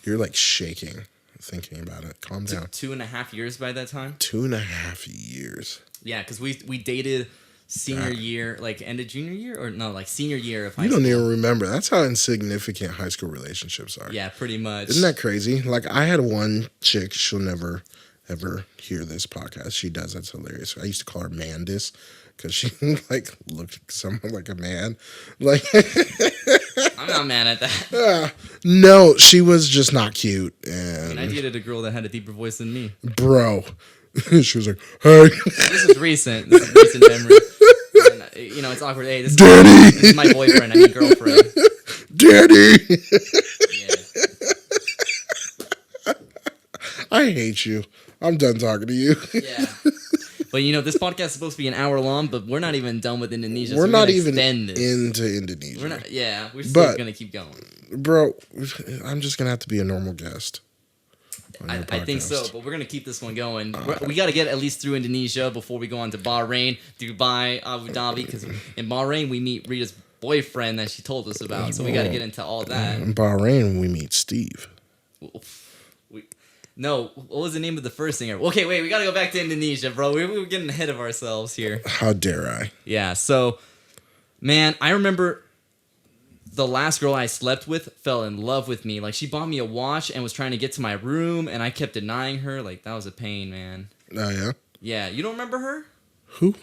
[SPEAKER 3] You're like shaking thinking about it. Calm down.
[SPEAKER 1] 2.5 years by that time.
[SPEAKER 3] 2.5 years.
[SPEAKER 1] Yeah, because we dated senior year, like end of junior year, or no, like senior year of high school.
[SPEAKER 3] You don't even remember. That's how insignificant high school relationships are.
[SPEAKER 1] Yeah, pretty much.
[SPEAKER 3] Isn't that crazy? Like, I had one chick, she'll never, ever hear this podcast. She does. That's hilarious. I used to call her Mandis because she, like, looked somewhat like a man. Like,
[SPEAKER 1] I'm not mad at that.
[SPEAKER 3] no, she was just not cute. And
[SPEAKER 1] I dated a girl that had a deeper voice than me.
[SPEAKER 3] Bro. She was like, hey.
[SPEAKER 1] This is recent. This is recent memory. And, it's awkward. Hey, this is my boyfriend. I mean girlfriend.
[SPEAKER 3] Daddy.
[SPEAKER 1] Yeah.
[SPEAKER 3] I hate you. I'm done talking to you.
[SPEAKER 1] Yeah. But this podcast is supposed to be an hour long, but we're not even done with Indonesia.
[SPEAKER 3] We're
[SPEAKER 1] so
[SPEAKER 3] not even
[SPEAKER 1] this.
[SPEAKER 3] into Indonesia.
[SPEAKER 1] We're not. Yeah, we're still gonna keep going.
[SPEAKER 3] Bro, I'm just gonna have to be a normal guest.
[SPEAKER 1] I think so, but we're going to keep this one going. We got to get at least through Indonesia before we go on to Bahrain, Dubai, Abu Dhabi, because in Bahrain we meet Rita's boyfriend that she told us about, so we got to get into all that.
[SPEAKER 3] In Bahrain, we meet Steve.
[SPEAKER 1] No, what was the name of the first singer? Okay, wait, we got to go back to Indonesia, bro. We were getting ahead of ourselves here.
[SPEAKER 3] How dare I?
[SPEAKER 1] Yeah, so, man, I remember... The last girl I slept with fell in love with me. Like, she bought me a watch and was trying to get to my room, and I kept denying her. Like, that was a pain, man.
[SPEAKER 3] Oh, yeah?
[SPEAKER 1] Yeah, you don't remember her?
[SPEAKER 3] Who?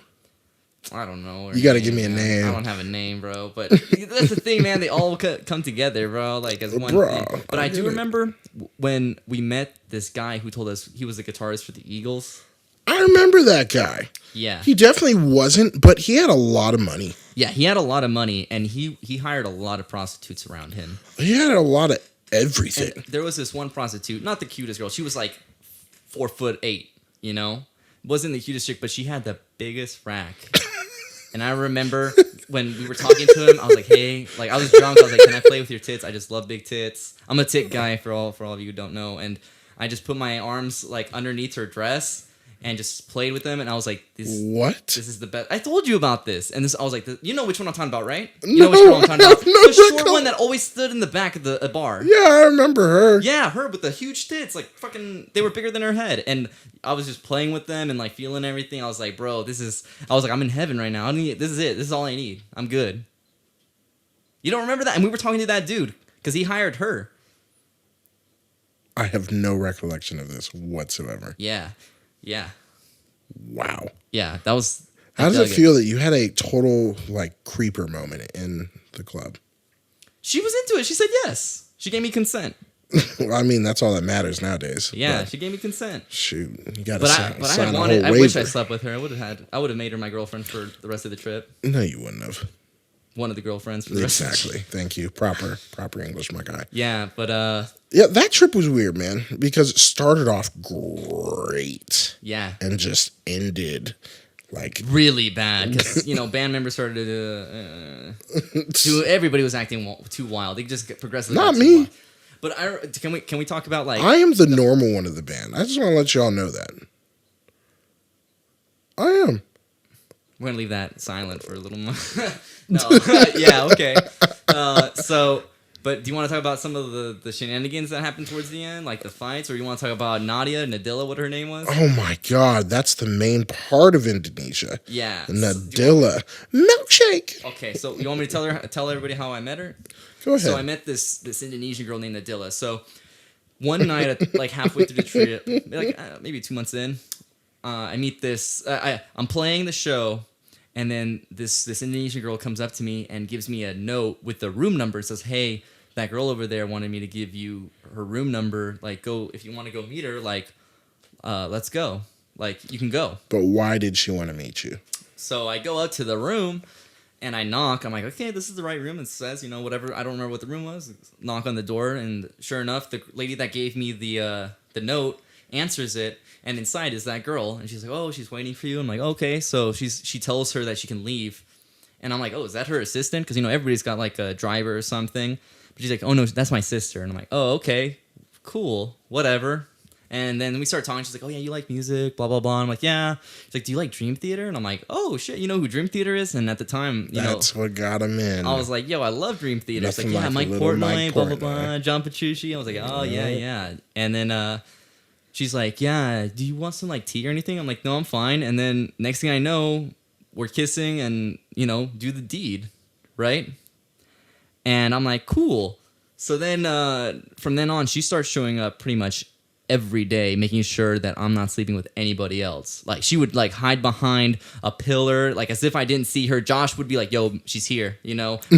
[SPEAKER 1] I don't know.
[SPEAKER 3] You got to give me a name.
[SPEAKER 1] I don't have a name, bro. But that's the thing, man. They all come together, bro. Like as one
[SPEAKER 3] Bro,
[SPEAKER 1] thing. But I do
[SPEAKER 3] get it.
[SPEAKER 1] remember when we met this guy who told us he was the guitarist for the Eagles.
[SPEAKER 3] I remember that guy.
[SPEAKER 1] Yeah.
[SPEAKER 3] He definitely wasn't, but he had a lot of money.
[SPEAKER 1] Yeah, he had a lot of money, and he hired a lot of prostitutes around him.
[SPEAKER 3] He had a lot of everything.
[SPEAKER 1] And there was this one prostitute, not the cutest girl. She was like 4'8", you know? Wasn't the cutest chick, but she had the biggest rack. And I remember when we were talking to him, I was like, hey, like I was drunk. I was like, can I play with your tits? I just love big tits. I'm a tit guy for all of you who don't know. And I just put my arms like underneath her dress and just played with them. And I was like,
[SPEAKER 3] What?
[SPEAKER 1] This is the best. I told you about this. And I was like, you know which one I'm talking about, right? You
[SPEAKER 3] No,
[SPEAKER 1] know which one I'm talking
[SPEAKER 3] I
[SPEAKER 1] about?
[SPEAKER 3] have no
[SPEAKER 1] The short
[SPEAKER 3] recall-
[SPEAKER 1] one that always stood in the back of the bar.
[SPEAKER 3] Yeah, I remember her.
[SPEAKER 1] Yeah, her with the huge tits, like fucking, they were bigger than her head. And I was just playing with them and like feeling everything. I was like, bro, I'm in heaven right now. This is it. This is all I need. I'm good. You don't remember that? And we were talking to that dude because he hired her.
[SPEAKER 3] I have no recollection of this whatsoever.
[SPEAKER 1] Yeah. Yeah.
[SPEAKER 3] Wow.
[SPEAKER 1] Yeah. That was.
[SPEAKER 3] How does
[SPEAKER 1] I
[SPEAKER 3] it
[SPEAKER 1] dug
[SPEAKER 3] feel that you had a total like creeper moment in the club?
[SPEAKER 1] She was into it. She said yes. She gave me consent.
[SPEAKER 3] Well, I mean, that's all that matters nowadays.
[SPEAKER 1] Yeah,
[SPEAKER 3] But
[SPEAKER 1] she gave me consent.
[SPEAKER 3] shoot, you got to
[SPEAKER 1] But
[SPEAKER 3] sign,
[SPEAKER 1] I
[SPEAKER 3] sign
[SPEAKER 1] had
[SPEAKER 3] a
[SPEAKER 1] wanted.
[SPEAKER 3] whole
[SPEAKER 1] I wish I
[SPEAKER 3] waiver.
[SPEAKER 1] slept with her. I would have made her my girlfriend for the rest of the trip.
[SPEAKER 3] No, you wouldn't have.
[SPEAKER 1] One of the girlfriends for the rest of the
[SPEAKER 3] Exactly. Thank you. Proper English, my guy.
[SPEAKER 1] Yeah, but
[SPEAKER 3] Yeah, that trip was weird, man, because it started off great
[SPEAKER 1] yeah,
[SPEAKER 3] and just ended like
[SPEAKER 1] really bad because band members started to everybody was acting too wild. They just progressively
[SPEAKER 3] Not
[SPEAKER 1] got too
[SPEAKER 3] me.
[SPEAKER 1] wild. But can we talk about like
[SPEAKER 3] I am the normal one of the band. I just want to let y'all know that. I am.
[SPEAKER 1] we're gonna leave that silent for a little more. No, yeah, okay. But do you want to talk about some of the shenanigans that happened towards the end, like the fights, or you want to talk about Nadilla, what her name was?
[SPEAKER 3] Oh my God, that's the main part of Indonesia.
[SPEAKER 1] Yeah.
[SPEAKER 3] Nadilla milkshake.
[SPEAKER 1] Okay, so you want me to tell everybody how I met her?
[SPEAKER 3] Go ahead.
[SPEAKER 1] So I met this Indonesian girl named Nadilla. So one night, like halfway through the trip, like maybe 2 months in, I meet this. I'm playing the show, and then this Indonesian girl comes up to me and gives me a note with the room number. It says, "Hey, that girl over there wanted me to give you her room number. Like, go if you want to go meet her. Like, let's go. Like, you can go."
[SPEAKER 3] But why did she want to meet you?
[SPEAKER 1] So I go out to the room. And I knock. I'm like, okay, this is the right room. It says, whatever. I don't remember what the room was. Knock on the door, and sure enough, the lady that gave me the note answers it, and inside is that girl. And she's like, oh, she's waiting for you. I'm like, okay. So she tells her that she can leave, and I'm like, oh, is that her assistant? Because everybody's got like a driver or something. But she's like, oh no, that's my sister. And I'm like, oh, okay, cool, whatever. And then we start talking. She's like, oh, yeah, you like music, blah, blah, blah. I'm like, yeah. She's like, do you like Dream Theater? And I'm like, oh, shit, you know who Dream Theater is? And at the time,
[SPEAKER 3] That's what got him in.
[SPEAKER 1] I was like, yo, I love Dream Theater. It's like,
[SPEAKER 3] Nothing
[SPEAKER 1] yeah,
[SPEAKER 3] like a
[SPEAKER 1] Mike
[SPEAKER 3] little
[SPEAKER 1] Portnoy,
[SPEAKER 3] Mike
[SPEAKER 1] blah, blah,
[SPEAKER 3] Portnoy.
[SPEAKER 1] blah, John Petrucci. I was like, oh, yeah. And then she's like, yeah, do you want some like tea or anything? I'm like, no, I'm fine. And then next thing I know, we're kissing and, do the deed, right? And I'm like, cool. So then from then on, she starts showing up pretty much every day, making sure that I'm not sleeping with anybody else. Like, she would like hide behind a pillar, like as if I didn't see her. Josh would be like, yo, she's here, We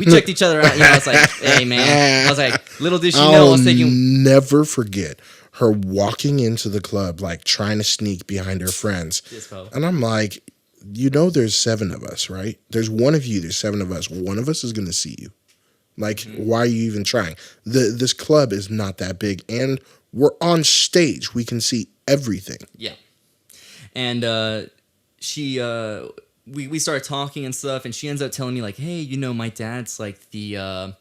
[SPEAKER 1] checked each other out, I was like, hey, man. I was like, little did she know I
[SPEAKER 3] I'll
[SPEAKER 1] was taking...
[SPEAKER 3] never forget her walking into the club, like trying to sneak behind her friends.
[SPEAKER 1] Dispo.
[SPEAKER 3] And I'm like, there's 7 of us, right? There's one of you, there's 7 of us. One of us is going to see you. Like, why are you even trying? This club is not that big, and we're on stage. We can see everything.
[SPEAKER 1] Yeah. And we started talking and stuff, and she ends up telling me like, hey, my dad's like the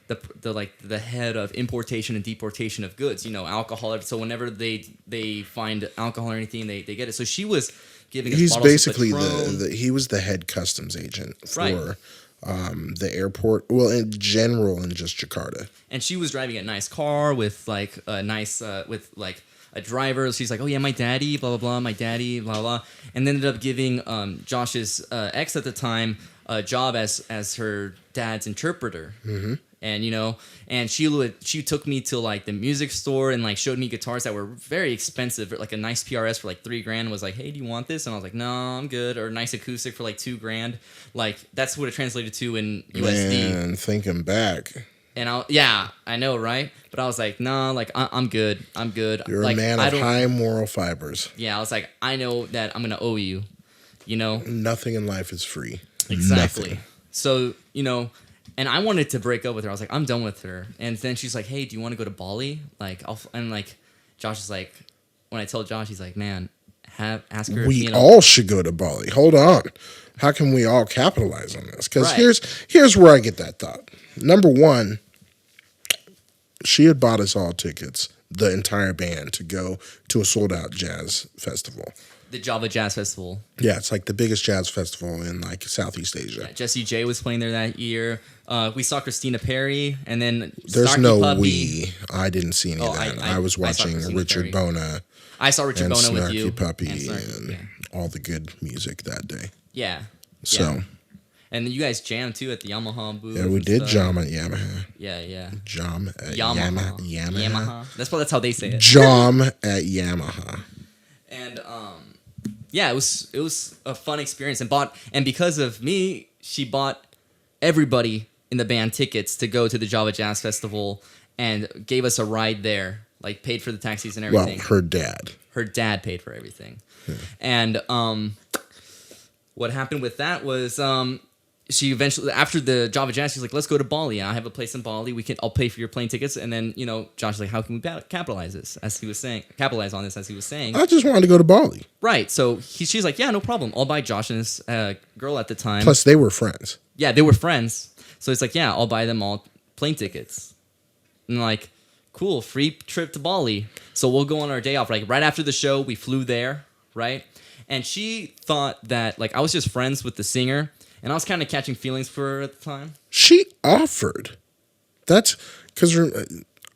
[SPEAKER 1] head of importation and deportation of goods, alcohol. So whenever they find alcohol or anything, they get it. So she was giving us
[SPEAKER 3] He's
[SPEAKER 1] bottles
[SPEAKER 3] basically
[SPEAKER 1] of Patron.
[SPEAKER 3] he was the head customs agent for
[SPEAKER 1] Right.
[SPEAKER 3] The airport. Well, in general, in just Jakarta.
[SPEAKER 1] And she was driving a nice car with like a nice with like a driver. She's like, oh yeah, my daddy, blah blah blah, my daddy, blah blah, and then ended up giving Josh's ex at the time a job as her dad's interpreter. Mm-hmm. And and she took me to like the music store and like showed me guitars that were very expensive, like a nice PRS for like $3,000. And was like, hey, do you want this? And I was like, no, I'm good. Or a nice acoustic for like $2,000. Like that's what it translated to in USD.
[SPEAKER 3] Man, thinking back,
[SPEAKER 1] And I know, right? But I was like, nah, like I'm good. I'm good.
[SPEAKER 3] you're
[SPEAKER 1] like,
[SPEAKER 3] a man of high moral fibers.
[SPEAKER 1] Yeah, I was like, I know that I'm gonna owe you.
[SPEAKER 3] Nothing in life is free.
[SPEAKER 1] Exactly.
[SPEAKER 3] Nothing.
[SPEAKER 1] So and I wanted to break up with her. I was like, I'm done with her. And then she's like, hey, do you want to go to Bali? Like, and like, Josh is like, when I told Josh, he's like, man, ask her.
[SPEAKER 3] We all should go to Bali. Hold on. How can we all capitalize on this? Because here's where I get that thought. Number one, she had bought us all tickets, the entire band, to go to a sold-out jazz festival.
[SPEAKER 1] The Java Jazz Festival.
[SPEAKER 3] Yeah, it's like the biggest jazz festival in like Southeast Asia.
[SPEAKER 1] Yeah, Jessie J was playing there that year. We saw Christina Perry, and then
[SPEAKER 3] There's
[SPEAKER 1] Snarky
[SPEAKER 3] no
[SPEAKER 1] Puppy.
[SPEAKER 3] we. I didn't see any of that. I was watching
[SPEAKER 1] Christina
[SPEAKER 3] Richard
[SPEAKER 1] Perry.
[SPEAKER 3] Bona
[SPEAKER 1] I saw Richard
[SPEAKER 3] and
[SPEAKER 1] Bona with you.
[SPEAKER 3] Snarky Puppy
[SPEAKER 1] and Snarky,
[SPEAKER 3] and
[SPEAKER 1] yeah.
[SPEAKER 3] all the good music that day.
[SPEAKER 1] Yeah.
[SPEAKER 3] So,
[SPEAKER 1] Yeah. And you guys jammed too at the Yamaha booth.
[SPEAKER 3] yeah, we
[SPEAKER 1] and
[SPEAKER 3] did
[SPEAKER 1] stuff.
[SPEAKER 3] jam at Yamaha.
[SPEAKER 1] Yeah.
[SPEAKER 3] Jam at
[SPEAKER 1] Yamaha.
[SPEAKER 3] Yamaha.
[SPEAKER 1] That's how they say it.
[SPEAKER 3] Jam at Yamaha.
[SPEAKER 1] And yeah, it was a fun experience. And because of me, she bought everybody in the band tickets to go to the Java Jazz Festival and gave us a ride there. Like paid for the taxis and everything.
[SPEAKER 3] Well, her dad.
[SPEAKER 1] Her dad paid for everything. And what happened with that was she eventually, after the Java Jazz, she's like, let's go to Bali. I have a place in Bali. I'll pay for your plane tickets. And then, Josh's like, how can we capitalize on this, as he was saying.
[SPEAKER 3] I just wanted to go to Bali.
[SPEAKER 1] Right. So she's like, yeah, no problem. I'll buy Josh and his girl at the time.
[SPEAKER 3] Plus, they were friends.
[SPEAKER 1] Yeah, they were friends. So it's like, yeah, I'll buy them all plane tickets. And like, cool, free trip to Bali. So we'll go on our day off. Like right after the show, we flew there, right? And she thought that like I was just friends with the singer, and I was kind of catching feelings for her at the time.
[SPEAKER 3] She offered. That's because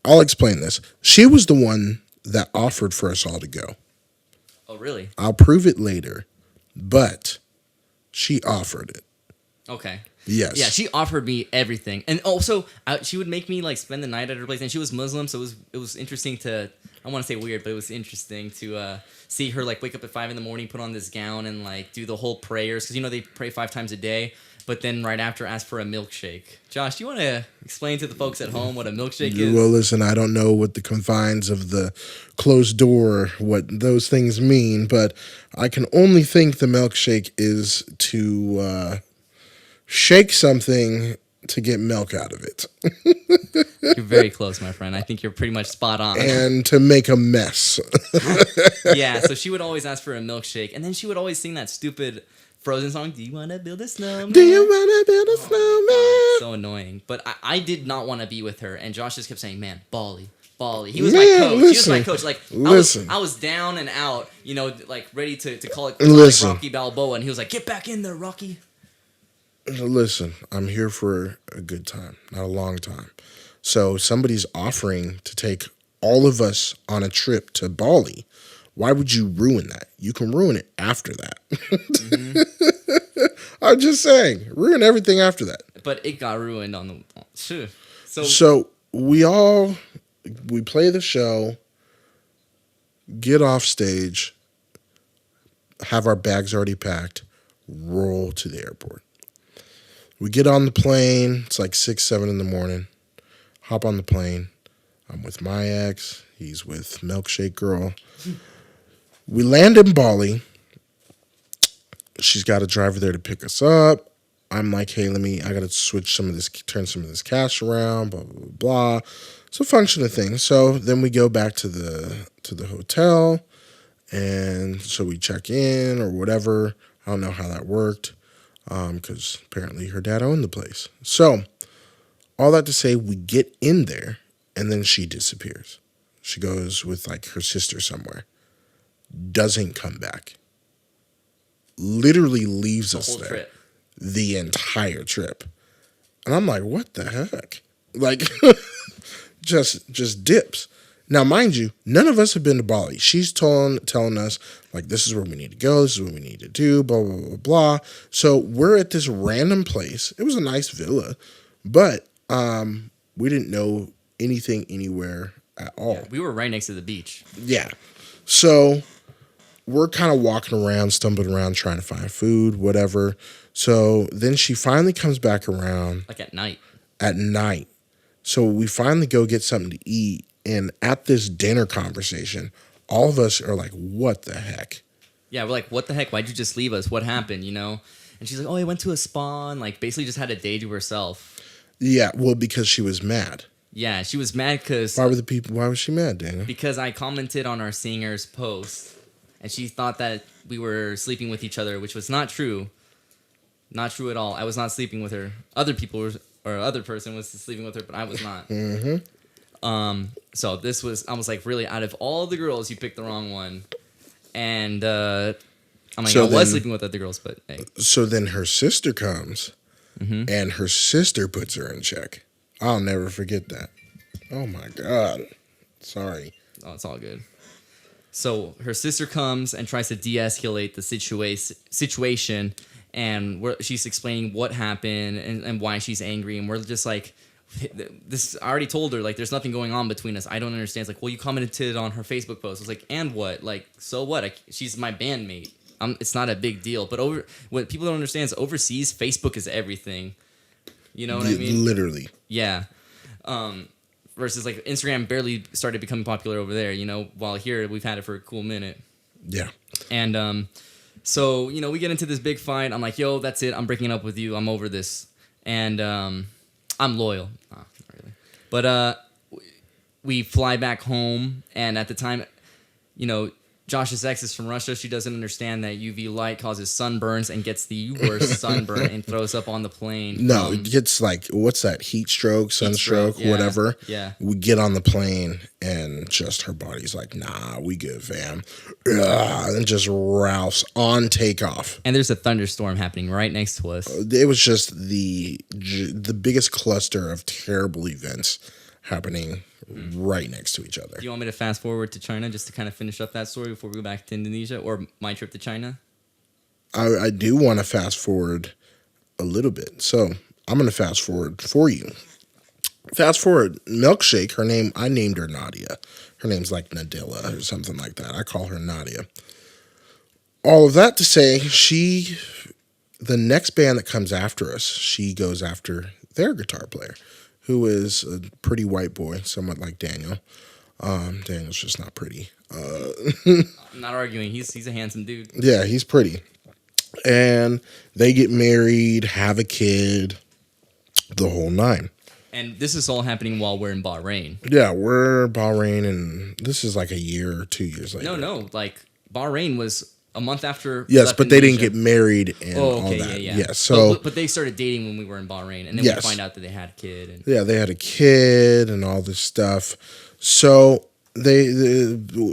[SPEAKER 3] I'll explain this. She was the one that offered for us all to go.
[SPEAKER 1] Oh, really?
[SPEAKER 3] I'll prove it later, but she offered it.
[SPEAKER 1] Okay.
[SPEAKER 3] Yes.
[SPEAKER 1] Yeah, she offered me everything, and also she would make me like spend the night at her place. And she was Muslim, so it was interesting to. I want to say weird, but it was interesting to see her like wake up at 5 a.m, put on this gown, and like do the whole prayers because they pray 5 times a day. But then right after, ask for a milkshake. Josh, do you want to explain to the folks at home what a milkshake is?
[SPEAKER 3] Well, listen, I don't know what the confines of the closed door, what those things mean, but I can only think the milkshake is to shake something to get milk out of it.
[SPEAKER 1] You're very close, my friend. I think you're pretty much spot on.
[SPEAKER 3] And to make a mess.
[SPEAKER 1] Yeah, so she would always ask for a milkshake, and then she would always sing that stupid Frozen song, do you want to build a snowman?
[SPEAKER 3] Do you want to build a snowman?
[SPEAKER 1] So annoying. But I did not want to be with her, and Josh just kept saying, man, Bali. He was
[SPEAKER 3] Man,
[SPEAKER 1] my coach.
[SPEAKER 3] listen,
[SPEAKER 1] He was my coach. Like
[SPEAKER 3] listen.
[SPEAKER 1] I was down and out, like ready to call it
[SPEAKER 3] Listen.
[SPEAKER 1] like Rocky Balboa, and he was like, get back in there, Rocky.
[SPEAKER 3] Listen, I'm here for a good time, not a long time. So somebody's offering to take all of us on a trip to Bali. Why would you ruin that? You can ruin it after that. Mm-hmm. I'm just saying, ruin everything after that.
[SPEAKER 1] But it got ruined on the... Sure.
[SPEAKER 3] So we play the show, get off stage, have our bags already packed, roll to the airport. We get on the plane. It's like 6, 7 in the morning. Hop on the plane. I'm with my ex. He's with Milkshake Girl. We land in Bali. She's got a driver there to pick us up. I'm like, hey, I got to turn some of this cash around, blah, blah, blah, blah. It's a function of things. So then we go back to the hotel. And so we check in or whatever. I don't know how that worked. Because apparently her dad owned the place. So, all that to say, we get in there, and then she disappears. She goes with, like, her sister somewhere. Doesn't come back. Literally leaves us there.
[SPEAKER 1] Trip.
[SPEAKER 3] The entire trip. And I'm like, what the heck? Like, just dips. Now, mind you, none of us have been to Bali. She's telling us, like, this is where we need to go. This is what we need to do, blah, blah, blah, blah. So we're at this random place. It was a nice villa. But We didn't know anything anywhere at all.
[SPEAKER 1] We were right next to the beach.
[SPEAKER 3] Yeah. So we're kind of walking around, stumbling around, trying to find food, whatever. So then she finally comes back around
[SPEAKER 1] Like at night.
[SPEAKER 3] at night. So we finally go get something to eat. And at this dinner conversation, all of us are like, what the heck?
[SPEAKER 1] Yeah, we're like, what the heck? Why'd you just leave us? What happened, you know? And she's like, oh, I went to a spa and like basically just had a day to herself.
[SPEAKER 3] Yeah, well, because she was mad.
[SPEAKER 1] Yeah, she was mad because
[SPEAKER 3] Why was she mad, Daniel?
[SPEAKER 1] I commented on our singer's post and she thought that we were sleeping with each other, which was not true. Not true at all. I was not sleeping with her. Other people were, or other person was sleeping with her, but I was not. So this was, I was like, really, out of all the girls, you picked the wrong one. And I'm like,
[SPEAKER 3] So
[SPEAKER 1] I
[SPEAKER 3] then-
[SPEAKER 1] was sleeping with other girls, but hey.
[SPEAKER 3] So then her sister comes,
[SPEAKER 1] Mm-hmm.
[SPEAKER 3] and her sister puts her in check. I'll never forget that. Oh my God. Sorry.
[SPEAKER 1] Oh, it's all good. So her sister comes and tries to de-escalate the situation, and she's explaining what happened and why she's angry, and we're just like, this. I already told her like, there's nothing going on between us. I don't understand. It's like, well, you commented on her Facebook post. I was like, and what? Like, so what? She's my bandmate. It's not a big deal. But what people don't understand is overseas, Facebook is everything. You know what I mean?
[SPEAKER 3] Literally.
[SPEAKER 1] Yeah. Versus like Instagram barely started becoming popular over there, you know, while here we've had it for a cool minute.
[SPEAKER 3] Yeah.
[SPEAKER 1] And so, you know, we get into this big fight. I'm like, yo, that's it. I'm breaking up with you. I'm over this. And I'm loyal. Oh, not really. But we fly back home. And at the time, you know, Josh's ex is from Russia. She doesn't understand that UV light causes sunburns and gets the worst sunburn and throws up on the plane.
[SPEAKER 3] No, it gets like, what's that? Heat stroke, sunstroke,
[SPEAKER 1] yeah,
[SPEAKER 3] whatever.
[SPEAKER 1] yeah.
[SPEAKER 3] We get on the plane and just her body's like, nah, we good, fam. And just rouse on takeoff.
[SPEAKER 1] And there's a thunderstorm happening right next to us.
[SPEAKER 3] It was just the biggest cluster of terrible events happening right next to each other.
[SPEAKER 1] Do you want me to fast forward to China just to kind of finish up that story before we go back to Indonesia or my trip to China?
[SPEAKER 3] I do want to fast forward a little bit. So I'm going to fast forward for you. Fast forward, Milkshake, her name, I named her Nadia. Her name's like Nadilla or something like that. I call her Nadia. All of that to say, the next band that comes after us, she goes after their guitar player, who is a pretty white boy, somewhat like Daniel. Daniel's just not pretty.
[SPEAKER 1] I'm not arguing. He's a handsome dude.
[SPEAKER 3] Yeah, he's pretty. And they get married, have a kid, the whole nine.
[SPEAKER 1] And this is all happening while we're in Bahrain.
[SPEAKER 3] Yeah, we're Bahrain, and this is like a year or 2 years later.
[SPEAKER 1] No. Like, Bahrain was a month after.
[SPEAKER 3] Yes,
[SPEAKER 1] left
[SPEAKER 3] but they didn't
[SPEAKER 1] Indonesia.
[SPEAKER 3] get married and
[SPEAKER 1] Oh,
[SPEAKER 3] all
[SPEAKER 1] okay,
[SPEAKER 3] that.
[SPEAKER 1] yeah.
[SPEAKER 3] So
[SPEAKER 1] But they started dating when we were in Bahrain. And then
[SPEAKER 3] Yes.
[SPEAKER 1] we find out that they had a kid. And
[SPEAKER 3] yeah, they had a kid and all this stuff. So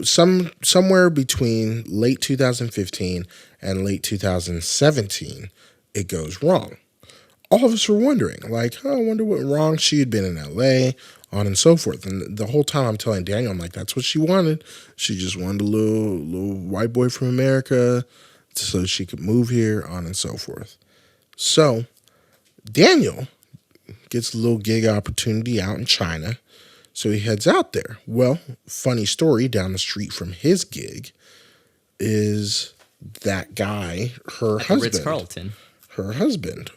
[SPEAKER 3] somewhere between late 2015 and late 2017, it goes wrong. All of us were wondering, like, oh, I wonder what went wrong. She had been in LA, on and so forth. And the whole time I'm telling Daniel, I'm like, that's what she wanted. She just wanted a little white boy from America so she could move here, on and so forth. So Daniel gets a little gig opportunity out in China. So he heads out there. Well, funny story, down the street from his gig is that guy, her
[SPEAKER 1] at the
[SPEAKER 3] husband.
[SPEAKER 1] Ritz-Carlton.
[SPEAKER 3] Her husband,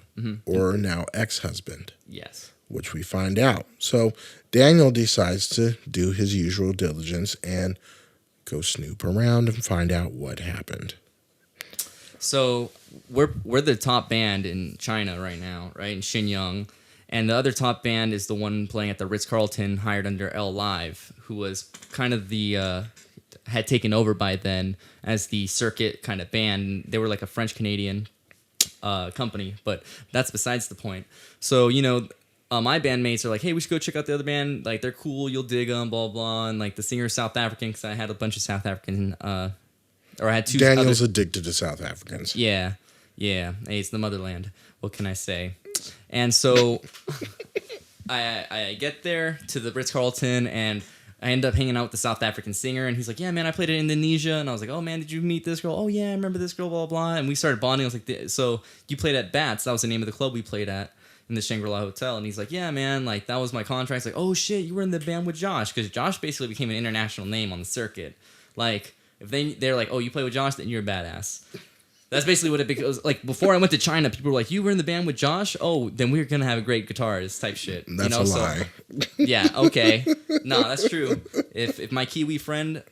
[SPEAKER 3] or now ex-husband,
[SPEAKER 1] Yes.
[SPEAKER 3] which we find out. So Daniel decides to do his usual diligence and go snoop around and find out what happened.
[SPEAKER 1] So we're the top band in China right now, right? In Shenyang. And the other top band is the one playing at the Ritz-Carlton, hired under L Live, who was kind of the had taken over by then as the circuit kind of band. They were like a French-Canadian company, but that's besides the point. So, you know, my bandmates are like, hey, we should go check out the other band. Like, they're cool. You'll dig them, blah, blah. And, like, the singer's South African because I had a bunch of South African, or I had two
[SPEAKER 3] Daniel's
[SPEAKER 1] other,
[SPEAKER 3] addicted to South Africans.
[SPEAKER 1] yeah. Hey, it's the motherland. What can I say? And so I get there to the Ritz-Carlton, and I end up hanging out with the South African singer, and he's like, yeah, man, I played in Indonesia. And I was like, oh, man, did you meet this girl? Oh, yeah, I remember this girl, blah, blah. And we started bonding. I was like, so you played at Bats. That was the name of the club we played at. in the Shangri-La Hotel. And he's like, yeah, man, like, that was my contract. It's like, oh, shit, you were in the band with Josh. Because Josh basically became an international name on the circuit. Like, if they're like, oh, you play with Josh, then you're a badass. That's basically what it becomes. Like, before I went to China, people were like, you were in the band with Josh? Oh, then we're going to have a great guitarist type shit.
[SPEAKER 3] That's a lie.
[SPEAKER 1] Yeah, okay. No, that's true. If my Kiwi friend,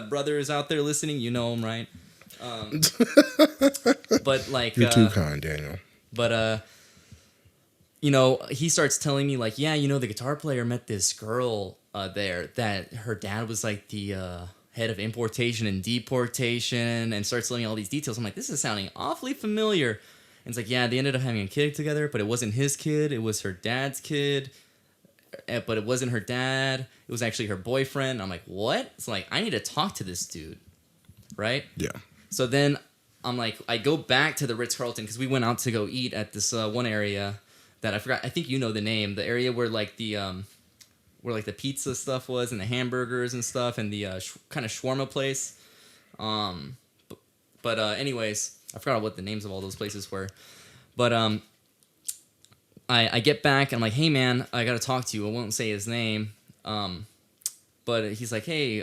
[SPEAKER 1] brother is out there listening, you know him, right? But, like...
[SPEAKER 3] You're too kind, Daniel.
[SPEAKER 1] But, you know, he starts telling me, like, yeah, you know, the guitar player met this girl there that her dad was, like, the... head of importation and deportation, and starts telling me all these details. I'm like, this is sounding awfully familiar. And it's like, yeah, they ended up having a kid together, but it wasn't his kid. It was her dad's kid, but it wasn't her dad. It was actually her boyfriend. I'm like, what? It's like, I need to talk to this dude, right?
[SPEAKER 3] Yeah.
[SPEAKER 1] So then I'm like, I go back to the Ritz-Carlton because we went out to go eat at this one area that I forgot. I think you know the name. The area where like the pizza stuff was and the hamburgers and stuff and the kind of shawarma place. But anyways, I forgot what the names of all those places were. But I get back and I'm like, hey man, I gotta talk to you. I won't say his name. But he's like, hey,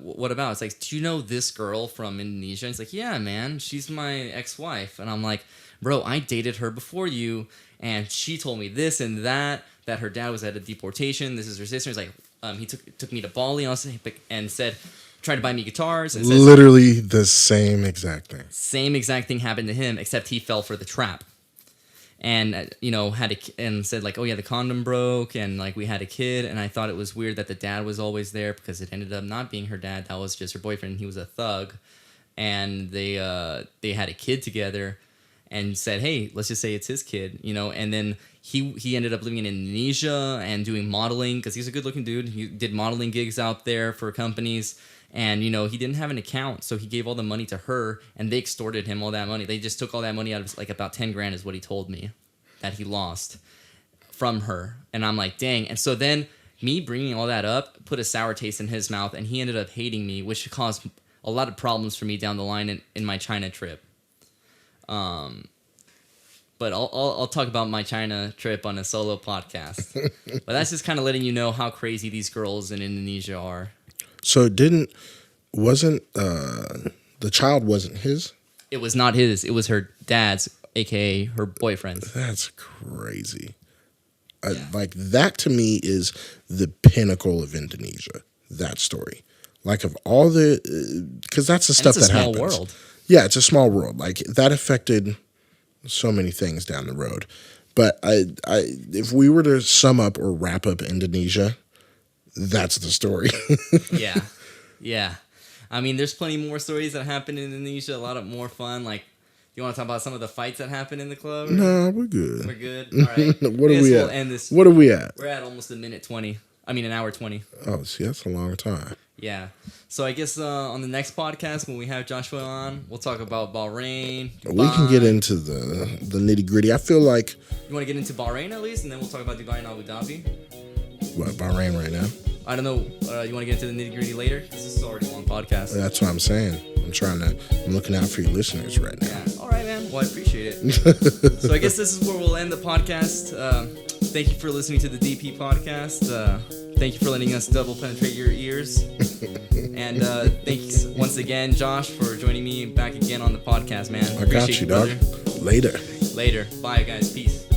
[SPEAKER 1] what about? It's like, do you know this girl from Indonesia? He's like, yeah, man, she's my ex-wife. And I'm like, bro, I dated her before you, and she told me this and that her dad was at a deportation. This is her sister. He's like, he took me to Bali and said, tried to buy me guitars. And says,
[SPEAKER 3] literally the same exact thing.
[SPEAKER 1] Same exact thing happened to him, except he fell for the trap. And, you know, and said like, oh yeah, the condom broke and like we had a kid. And I thought it was weird that the dad was always there because it ended up not being her dad. That was just her boyfriend. He was a thug. And they had a kid together and said, hey, let's just say it's his kid, you know. And then he ended up living in Indonesia and doing modeling because he's a good looking dude. He did modeling gigs out there for companies. And, you know, he didn't have an account, so he gave all the money to her, and they extorted him all that money. They just took all that money out of, like, about 10 grand is what he told me that he lost from her. And I'm like, dang. And so then me bringing all that up put a sour taste in his mouth, and he ended up hating me, which caused a lot of problems for me down the line in my China trip. But I'll talk about my China trip on a solo podcast. But that's just kind of letting you know how crazy these girls in Indonesia are.
[SPEAKER 3] So the child wasn't his?
[SPEAKER 1] It was not his. It was her dad's, a.k.a. her boyfriend.
[SPEAKER 3] That's crazy.
[SPEAKER 1] Yeah.
[SPEAKER 3] Like, that to me is the pinnacle of Indonesia, that story. Like, of all the... Because that's the stuff that happens.
[SPEAKER 1] It's a small world.
[SPEAKER 3] Yeah, it's a small world. Like, that affected so many things down the road. But if we were to sum up or wrap up Indonesia... That's the story. Yeah. I mean, there's plenty more stories that happen in Indonesia. A lot of more fun. Like, you want to talk about some of the fights that happen in the club? No, we're good.
[SPEAKER 1] We're good. All right.
[SPEAKER 3] What are we at? What are we at?
[SPEAKER 1] We're at almost an hour 20.
[SPEAKER 3] Oh, see, that's a long time.
[SPEAKER 1] Yeah. So I guess on the next podcast when we have Joshua on, we'll talk about Bahrain. Dubai.
[SPEAKER 3] We can get into the nitty gritty. I feel like...
[SPEAKER 1] You want to get into Bahrain at least, and then we'll talk about Dubai and Abu Dhabi?
[SPEAKER 3] What, Bahrain right now?
[SPEAKER 1] I don't know. You want to get into the nitty gritty later? Because this is already a long podcast.
[SPEAKER 3] That's what I'm saying. I'm looking out for your listeners right now.
[SPEAKER 1] Yeah. All right, man. Well, I appreciate it. So I guess this is where we'll end the podcast. Thank you for listening to the DP podcast. Thank you for letting us double penetrate your ears. And thanks once again, Josh, for joining me back again on the podcast, man.
[SPEAKER 3] I got you, dog.
[SPEAKER 1] Later. Bye, guys. Peace.